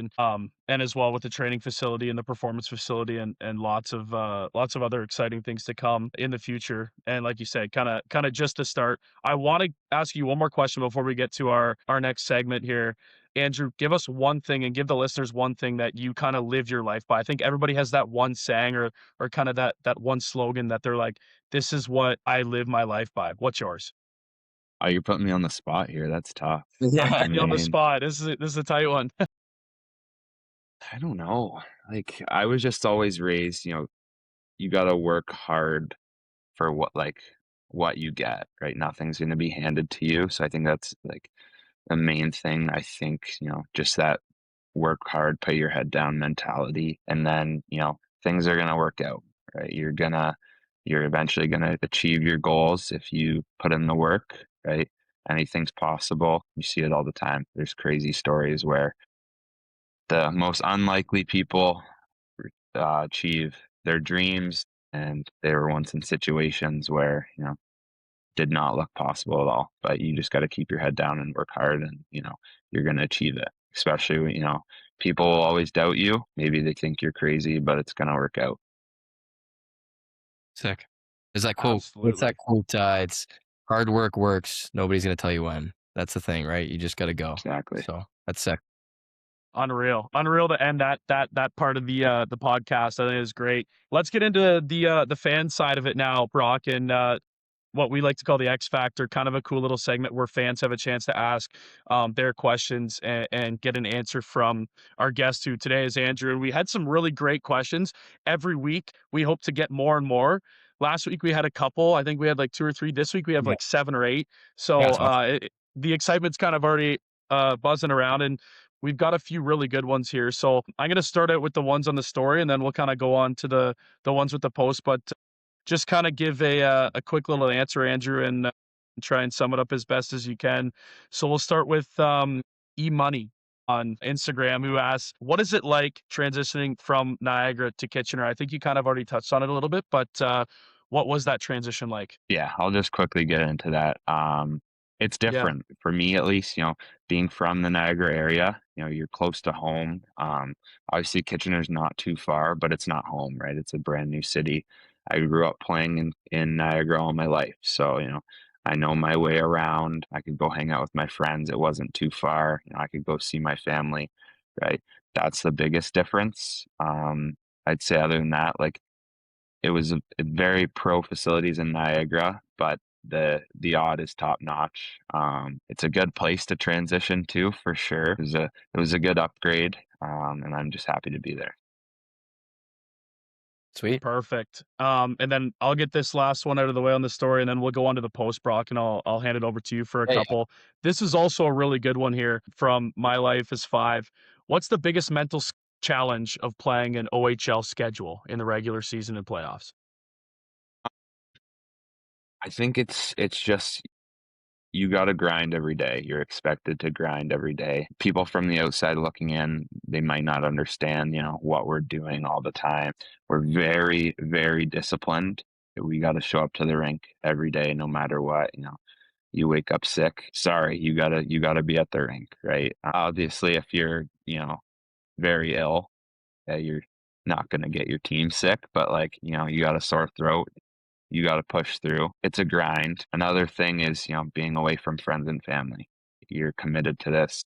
and as well with the training facility and the performance facility, and lots of other exciting things to come in the future. And like you said, kind of just to start, I want to ask you one more question before we get to our next segment here. Andrew, give us one thing, and give the listeners one thing that you kind of live your life by. I think everybody has that one saying, or kind of that one slogan that they're like, this is what I live my life by. What's yours? Oh, you're putting me on the spot here. That's tough. I'm Yeah. I putting you on the mean, spot. This is a tight one. I don't know. Like, I was just always raised, you got to work hard for what you get, right? Nothing's going to be handed to you. So I think that's like the main thing. I think, just that work hard, put your head down mentality, and then, things are going to work out, right? You're eventually going to achieve your goals if you put in the work, right? Anything's possible. You see it all the time. There's crazy stories where the most unlikely people achieve their dreams, and they were once in situations where, did not look possible at all. But you just got to keep your head down and work hard, and, you're going to achieve it. especially, people will always doubt you. Maybe they think you're crazy, but it's going to work out. Sick. There's that quote. What's Absolutely. that quote? It's hard work works. Nobody's going to tell you when. That's the thing, right? You just got to go. Exactly. So that's sick. Unreal to end that part of the podcast. I think is great. Let's get into the fan side of it now, Brock, and what we like to call the X Factor, kind of a cool little segment where fans have a chance to ask their questions and get an answer from our guest, who today is Andrew. And we had some really great questions every week. We hope to get more and more. Last week we had a couple. I think we had like 2 or 3. This week we have like 7 or 8. So the excitement's kind of already buzzing around, and we've got a few really good ones here. So I'm going to start out with the ones on the story, and then we'll kind of go on to the ones with the post. But just kind of give a quick little answer, Andrew, and try and sum it up as best as you can. So we'll start with eMoney on Instagram, who asks, what is it like transitioning from Niagara to Kitchener? I think you kind of already touched on it a little bit, but what was that transition like? Yeah, I'll just quickly get into that. It's different for me, at least, being from the Niagara area, you're close to home. Obviously Kitchener's not too far, but it's not home, right? It's a brand new city. I grew up playing in Niagara all my life. So, I know my way around. I could go hang out with my friends. It wasn't too far. I could go see my family, right? That's the biggest difference. I'd say other than that, like, it was a very pro facilities in Niagara, but the odd is top notch. It's a good place to transition to for sure. It was a good upgrade, and I'm just happy to be there. Sweet. Perfect. And then I'll get this last one out of the way on the story, and then we'll go on to the post, Brock, and I'll hand it over to you for a Hey, couple. This is also a really good one here from My Life is 5. What's the biggest mental challenge of playing an OHL schedule in the regular season and playoffs? I think it's just you got to grind every day. You're expected to grind every day. People from the outside looking in, they might not understand, what we're doing all the time. We're very, very disciplined. We got to show up to the rink every day, no matter what. You wake up sick. Sorry, you gotta be at the rink, right? Obviously, if you're, very ill, you're not gonna get your team sick. But like, you got a sore throat. You got to push through. It's a grind. Another thing is, being away from friends and family. You're committed to this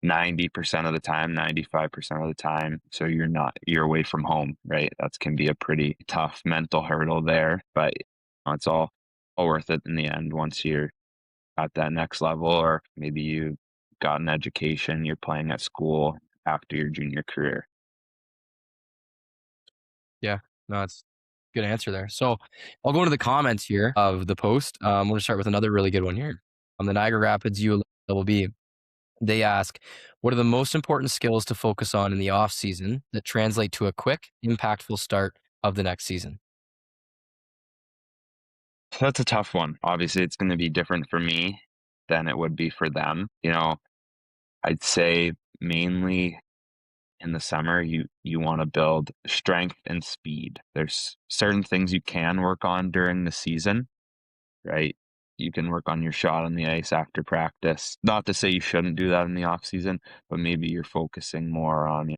90% of the time, 95% of the time. So you're away from home, right? That can be a pretty tough mental hurdle there, but it's all worth it in the end once you're at that next level, or maybe you got an education, you're playing at school after your junior career. Yeah, no, it's good answer there. So I'll go into the comments here of the post. We're going to start with another really good one here. On the Niagara Rapids ULB, they ask, what are the most important skills to focus on in the off season that translate to a quick, impactful start of the next season? So that's a tough one. Obviously, it's going to be different for me than it would be for them. I'd say mainly in the summer, you want to build strength and speed. There's certain things you can work on during the season, right? You can work on your shot on the ice after practice. Not to say you shouldn't do that in the off season, but maybe you're focusing more on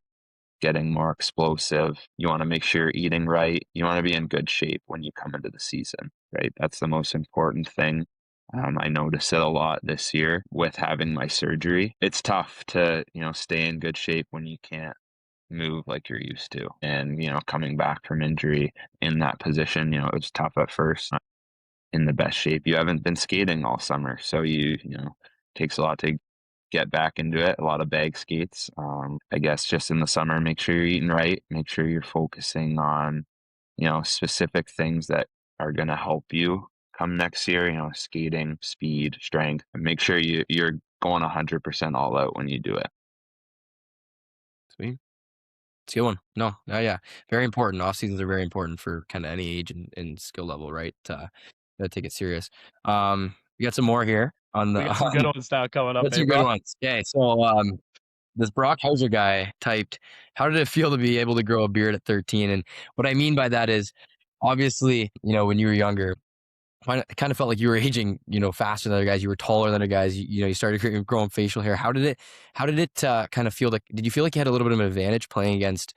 getting more explosive. You want to make sure you're eating right. You want to be in good shape when you come into the season, right? That's the most important thing. I notice it a lot this year with having my surgery. It's tough to, stay in good shape when you can't move like you're used to. And, coming back from injury in that position, it was tough at first. In the best shape. You haven't been skating all summer. So takes a lot to get back into it, a lot of bag skates. I guess just in the summer, make sure you're eating right, make sure you're focusing on, specific things that are going to help you come next year, skating, speed, strength, and make sure you're going 100% all out when you do it. Sweet. It's a good one. No, yeah. Very important. Off seasons are very important for kind of any age and skill level, right? Gotta take it serious. We got some more here on the We got some good ones now coming up, That's some eh, good Brock? ones. Okay, so this Brock Hauser guy typed, how did it feel to be able to grow a beard at 13? And what I mean by that is, obviously, when you were younger, I kind of felt like you were aging, faster than other guys. You were taller than other guys. You started growing facial hair. How did it kind of feel like? Did you feel like you had a little bit of an advantage playing against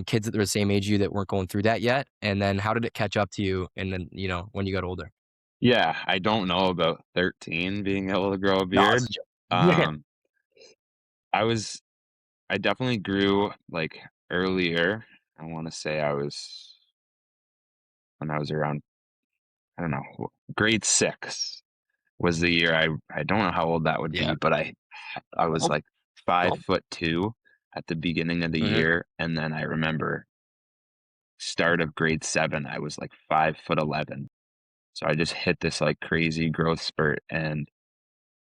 kids that were the same age as you that weren't going through that yet? And then how did it catch up to you? And then when you got older? Yeah, I don't know about 13 being able to grow a No, beard. it's a joke. Yeah. Um, I definitely grew like earlier. I want to say when I was around, I don't know, grade 6 was the year. I don't know how old that would Yeah. be, but I was Well, like 5'2" at the beginning of the mhm. year, and then I remember start of grade 7, I was like 5'11". So I just hit this like crazy growth spurt, and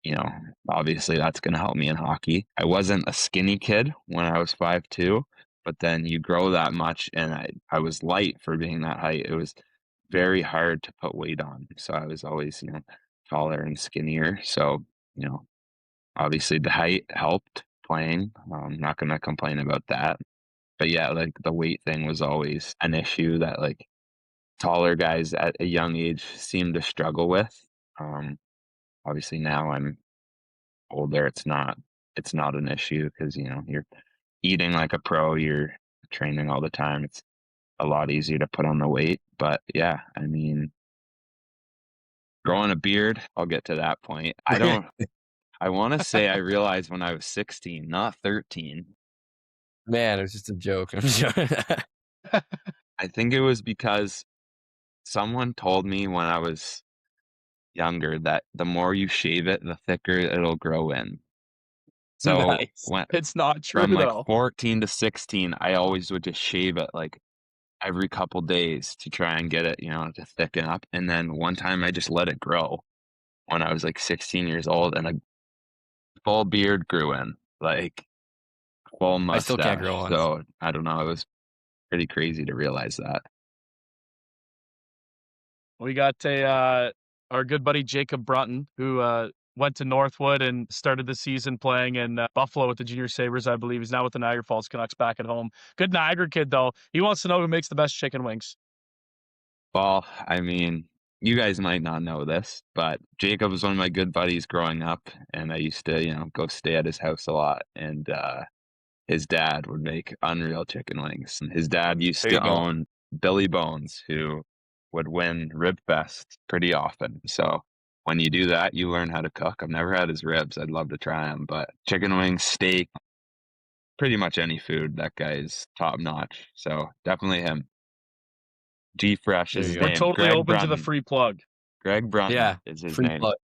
you know, obviously that's going to help me in hockey. I wasn't a skinny kid when I was 5'2", but then you grow that much, and I was light for being that height. It was very hard to put weight on. So I was always, taller and skinnier. So, you know, obviously the height helped playing. I'm not going to complain about that. But yeah, like the weight thing was always an issue that like taller guys at a young age seem to struggle with. Um, Obviously now I'm older, it's not an issue because you're eating like a pro, you're training all the time. It's a lot easier to put on the weight. But yeah, I mean, growing a beard, I'll get to that point. I want to say I realized when I was 16, not 13. Man, it was just a joke. I'm joking. I think it was because someone told me when I was younger that the more you shave it, the thicker it'll grow in. So Nice. when It's not true from like though. 14 to 16, I always would just shave it like every couple days to try and get it, to thicken up. And then one time I just let it grow when I was like 16 years old, and a full beard grew in, like full I still can't grow mustache. on. So I don't know. It was pretty crazy to realize that. We got our good buddy Jacob Brunton, who went to Northwood and started the season playing in Buffalo with the Junior Sabres, I believe. He's now with the Niagara Falls Canucks back at home. Good Niagara kid, though. He wants to know who makes the best chicken wings. Well, I mean, you guys might not know this, but Jacob was one of my good buddies growing up, and I used to, go stay at his house a lot. And his dad would make unreal chicken wings. And his dad used There you to go. own Billy Bones, who would win Rib Fest pretty often. So when you do that, you learn how to cook. I've never had his ribs. I'd love to try them, but chicken wings, steak, pretty much any food, that guy's top notch. So definitely him. G Fresh There is you his go. We're name. totally Greg open to the Brunton. free plug. Greg Brunton Yeah, is his free name. plug.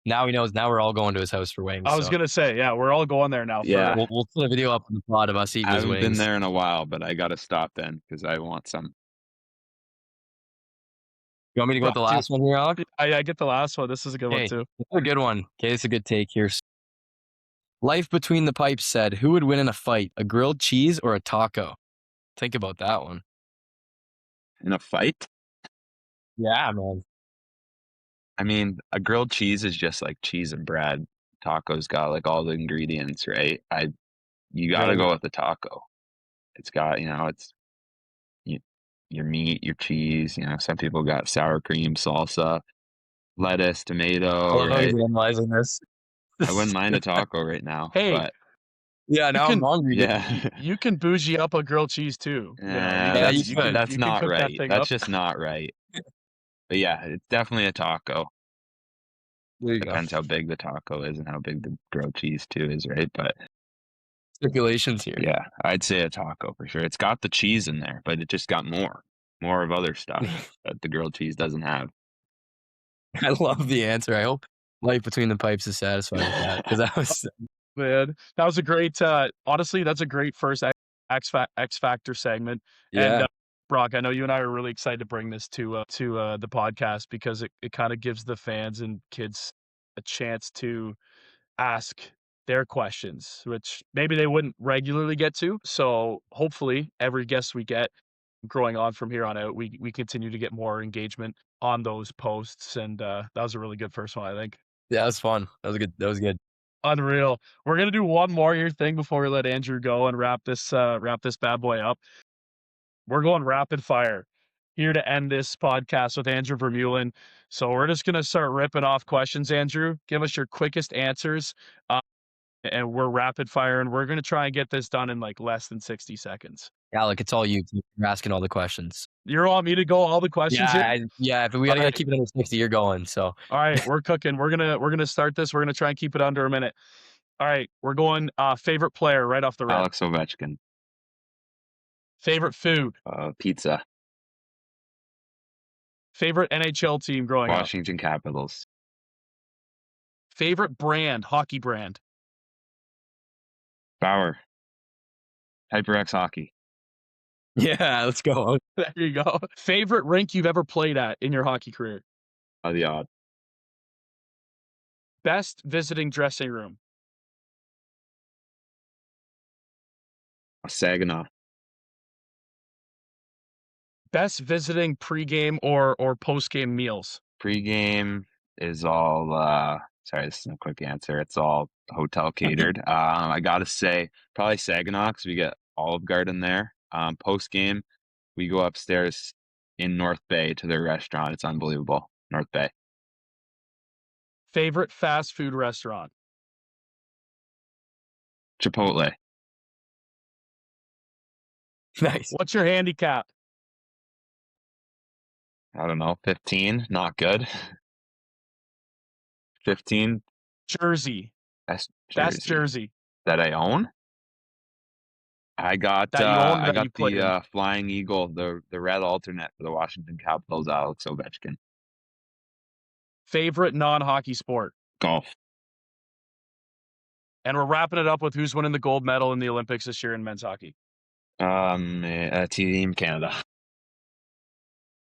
Now he knows. Now we're all going to his house for wings. I was So going to say, yeah, we're all going there now. Yeah. we'll put a video up on the pod of us eating I his haven't wings. been there in a while, but I got to stop then because I want some. You want me to go with the Dude, last one here, Alec? I get the last one. This is a good one, Okay, too. this is a good one. Okay, it's a good take here. Life Between the Pipes said, who would win in a fight, a grilled cheese or a taco? Think about that one. In a fight? Yeah, man. I mean, a grilled cheese is just like cheese and bread. Taco's got like all the ingredients, right? You got to Right. go with the taco. It's got, it's you, your meat, your cheese. Some people got sour cream, salsa, lettuce, I tomato, love how he's right? analyzing this. I wouldn't mind a taco right now, Hey, but Yeah, now I'm hungry. yeah, you can bougie up a grilled cheese, too. You Yeah, you can, could. that's you can not cook that right. thing That's up. just not right. But yeah, it's definitely a taco. There you go. Depends how big the taco is and how big the grilled cheese too is, right? But Stipulations here. yeah, I'd say a taco for sure. It's got the cheese in there, but it just got more of other stuff that the grilled cheese doesn't have. I love the answer. I hope Life Between the Pipes is satisfied with that because that was Man, that was a great, honestly, that's a great first X Factor segment. And yeah. Brock, I know you and I are really excited to bring this to the podcast because it kind of gives the fans and kids a chance to ask their questions, which maybe they wouldn't regularly get to. So hopefully every guest we get growing on from here on out, we continue to get more engagement on those posts. And that was a really good first one, I think. Yeah, that was fun. That was good. That was good. Unreal. We're gonna do one more here thing before we let Andrew go and wrap this bad boy up. We're going rapid fire. here to end this podcast with Andrew Vermeulen. So we're just going to start ripping off questions, Andrew. Give us your quickest answers. And we're rapid fire, and we're going to try and get this done in like less than 60 seconds. Alec, it's all you. You're asking all the questions. You're on me to go all the questions here? If we gotta keep it under 60, you're going. So all right, we're cooking. We're gonna start this. We're gonna try and keep it under a minute. All right, we're going favorite player right off the rip. Alex Ovechkin. Favorite food? Pizza. Favorite NHL team growing up? Washington Capitals. Favorite brand, hockey brand? Bauer. HyperX Hockey. yeah, let's go. There you go. Favorite rink you've ever played at in your hockey career? The Odd. Best visiting dressing room? Saginaw. Best visiting pregame or postgame meals? Pregame is all sorry, this is a quick answer. It's all hotel catered. I gotta say probably Saginaw because we get Olive Garden there. Post game, we go upstairs in North Bay to their restaurant. It's unbelievable. North Bay. Favorite fast food restaurant? Chipotle. Nice. What's your handicap? I don't know. 15. Not good. 15. Jersey. Best Jersey that I own. I got that you own, I that got you played in. the Flying Eagle, the red alternate for the Washington Capitals, Alex Ovechkin. Favorite non-hockey sport? Golf. And we're wrapping it up with who's winning the gold medal in the Olympics this year in men's hockey. Team Canada.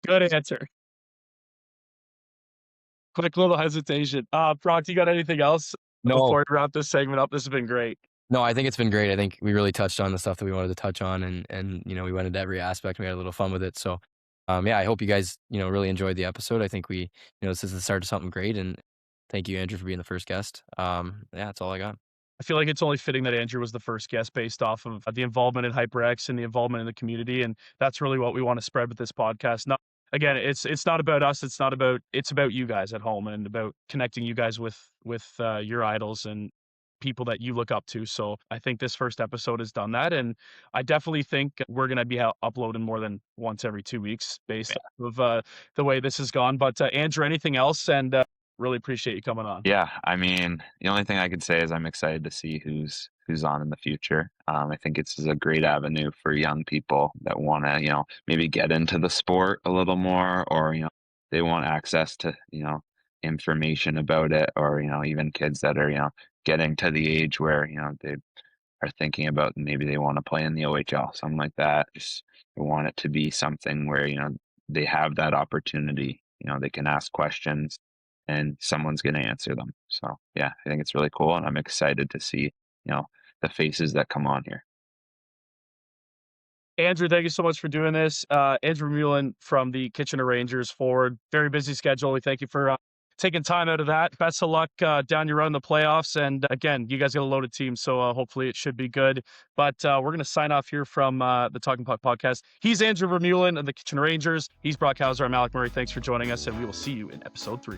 Good answer. Quick little hesitation. Brock, you got anything else before we wrap this segment up? This has been great. No, I think it's been great. I think we really touched on the stuff that we wanted to touch on, and we went into every aspect. We had a little fun with it. So, I hope you guys really enjoyed the episode. I think we this is the start of something great, and thank you, Andrew, for being the first guest. That's all I got. I feel like it's only fitting that Andrew was the first guest based off of the involvement in HyperX and the involvement in the community, and that's really what we want to spread with this podcast. Again, it's not about us. It's about you guys at home and about connecting you guys with your idols and people that you look up to. So I think this first episode has done that, and I definitely think we're going to be uploading more than once every 2 weeks based off of the way this has gone. But Andrew, anything else? And really appreciate you coming on. Yeah, I mean, the only thing I could say is I'm excited to see who's on in the future. I think it's a great avenue for young people that want to, maybe get into the sport a little more, or they want access to, information about it, or even kids that are, getting to the age where they are thinking about maybe they want to play in the OHL, something like that. Just they want it to be something where they have that opportunity. They can ask questions and someone's going to answer them. So yeah, I think it's really cool, and I'm excited to see the faces that come on here. Andrew, thank you so much for doing this. Andrew Vermeulen from the Kitchener Rangers forward. Very busy schedule. We thank you for taking time out of that. Best of luck down your run in the playoffs. And again, you guys got a loaded team, so hopefully it should be good. But we're going to sign off here from the Talking Puck podcast. He's Andrew Vermeulen of the Kitchener Rangers. He's Brock Hauser. I'm Alec Murray. Thanks for joining us, and we will see you in episode 3.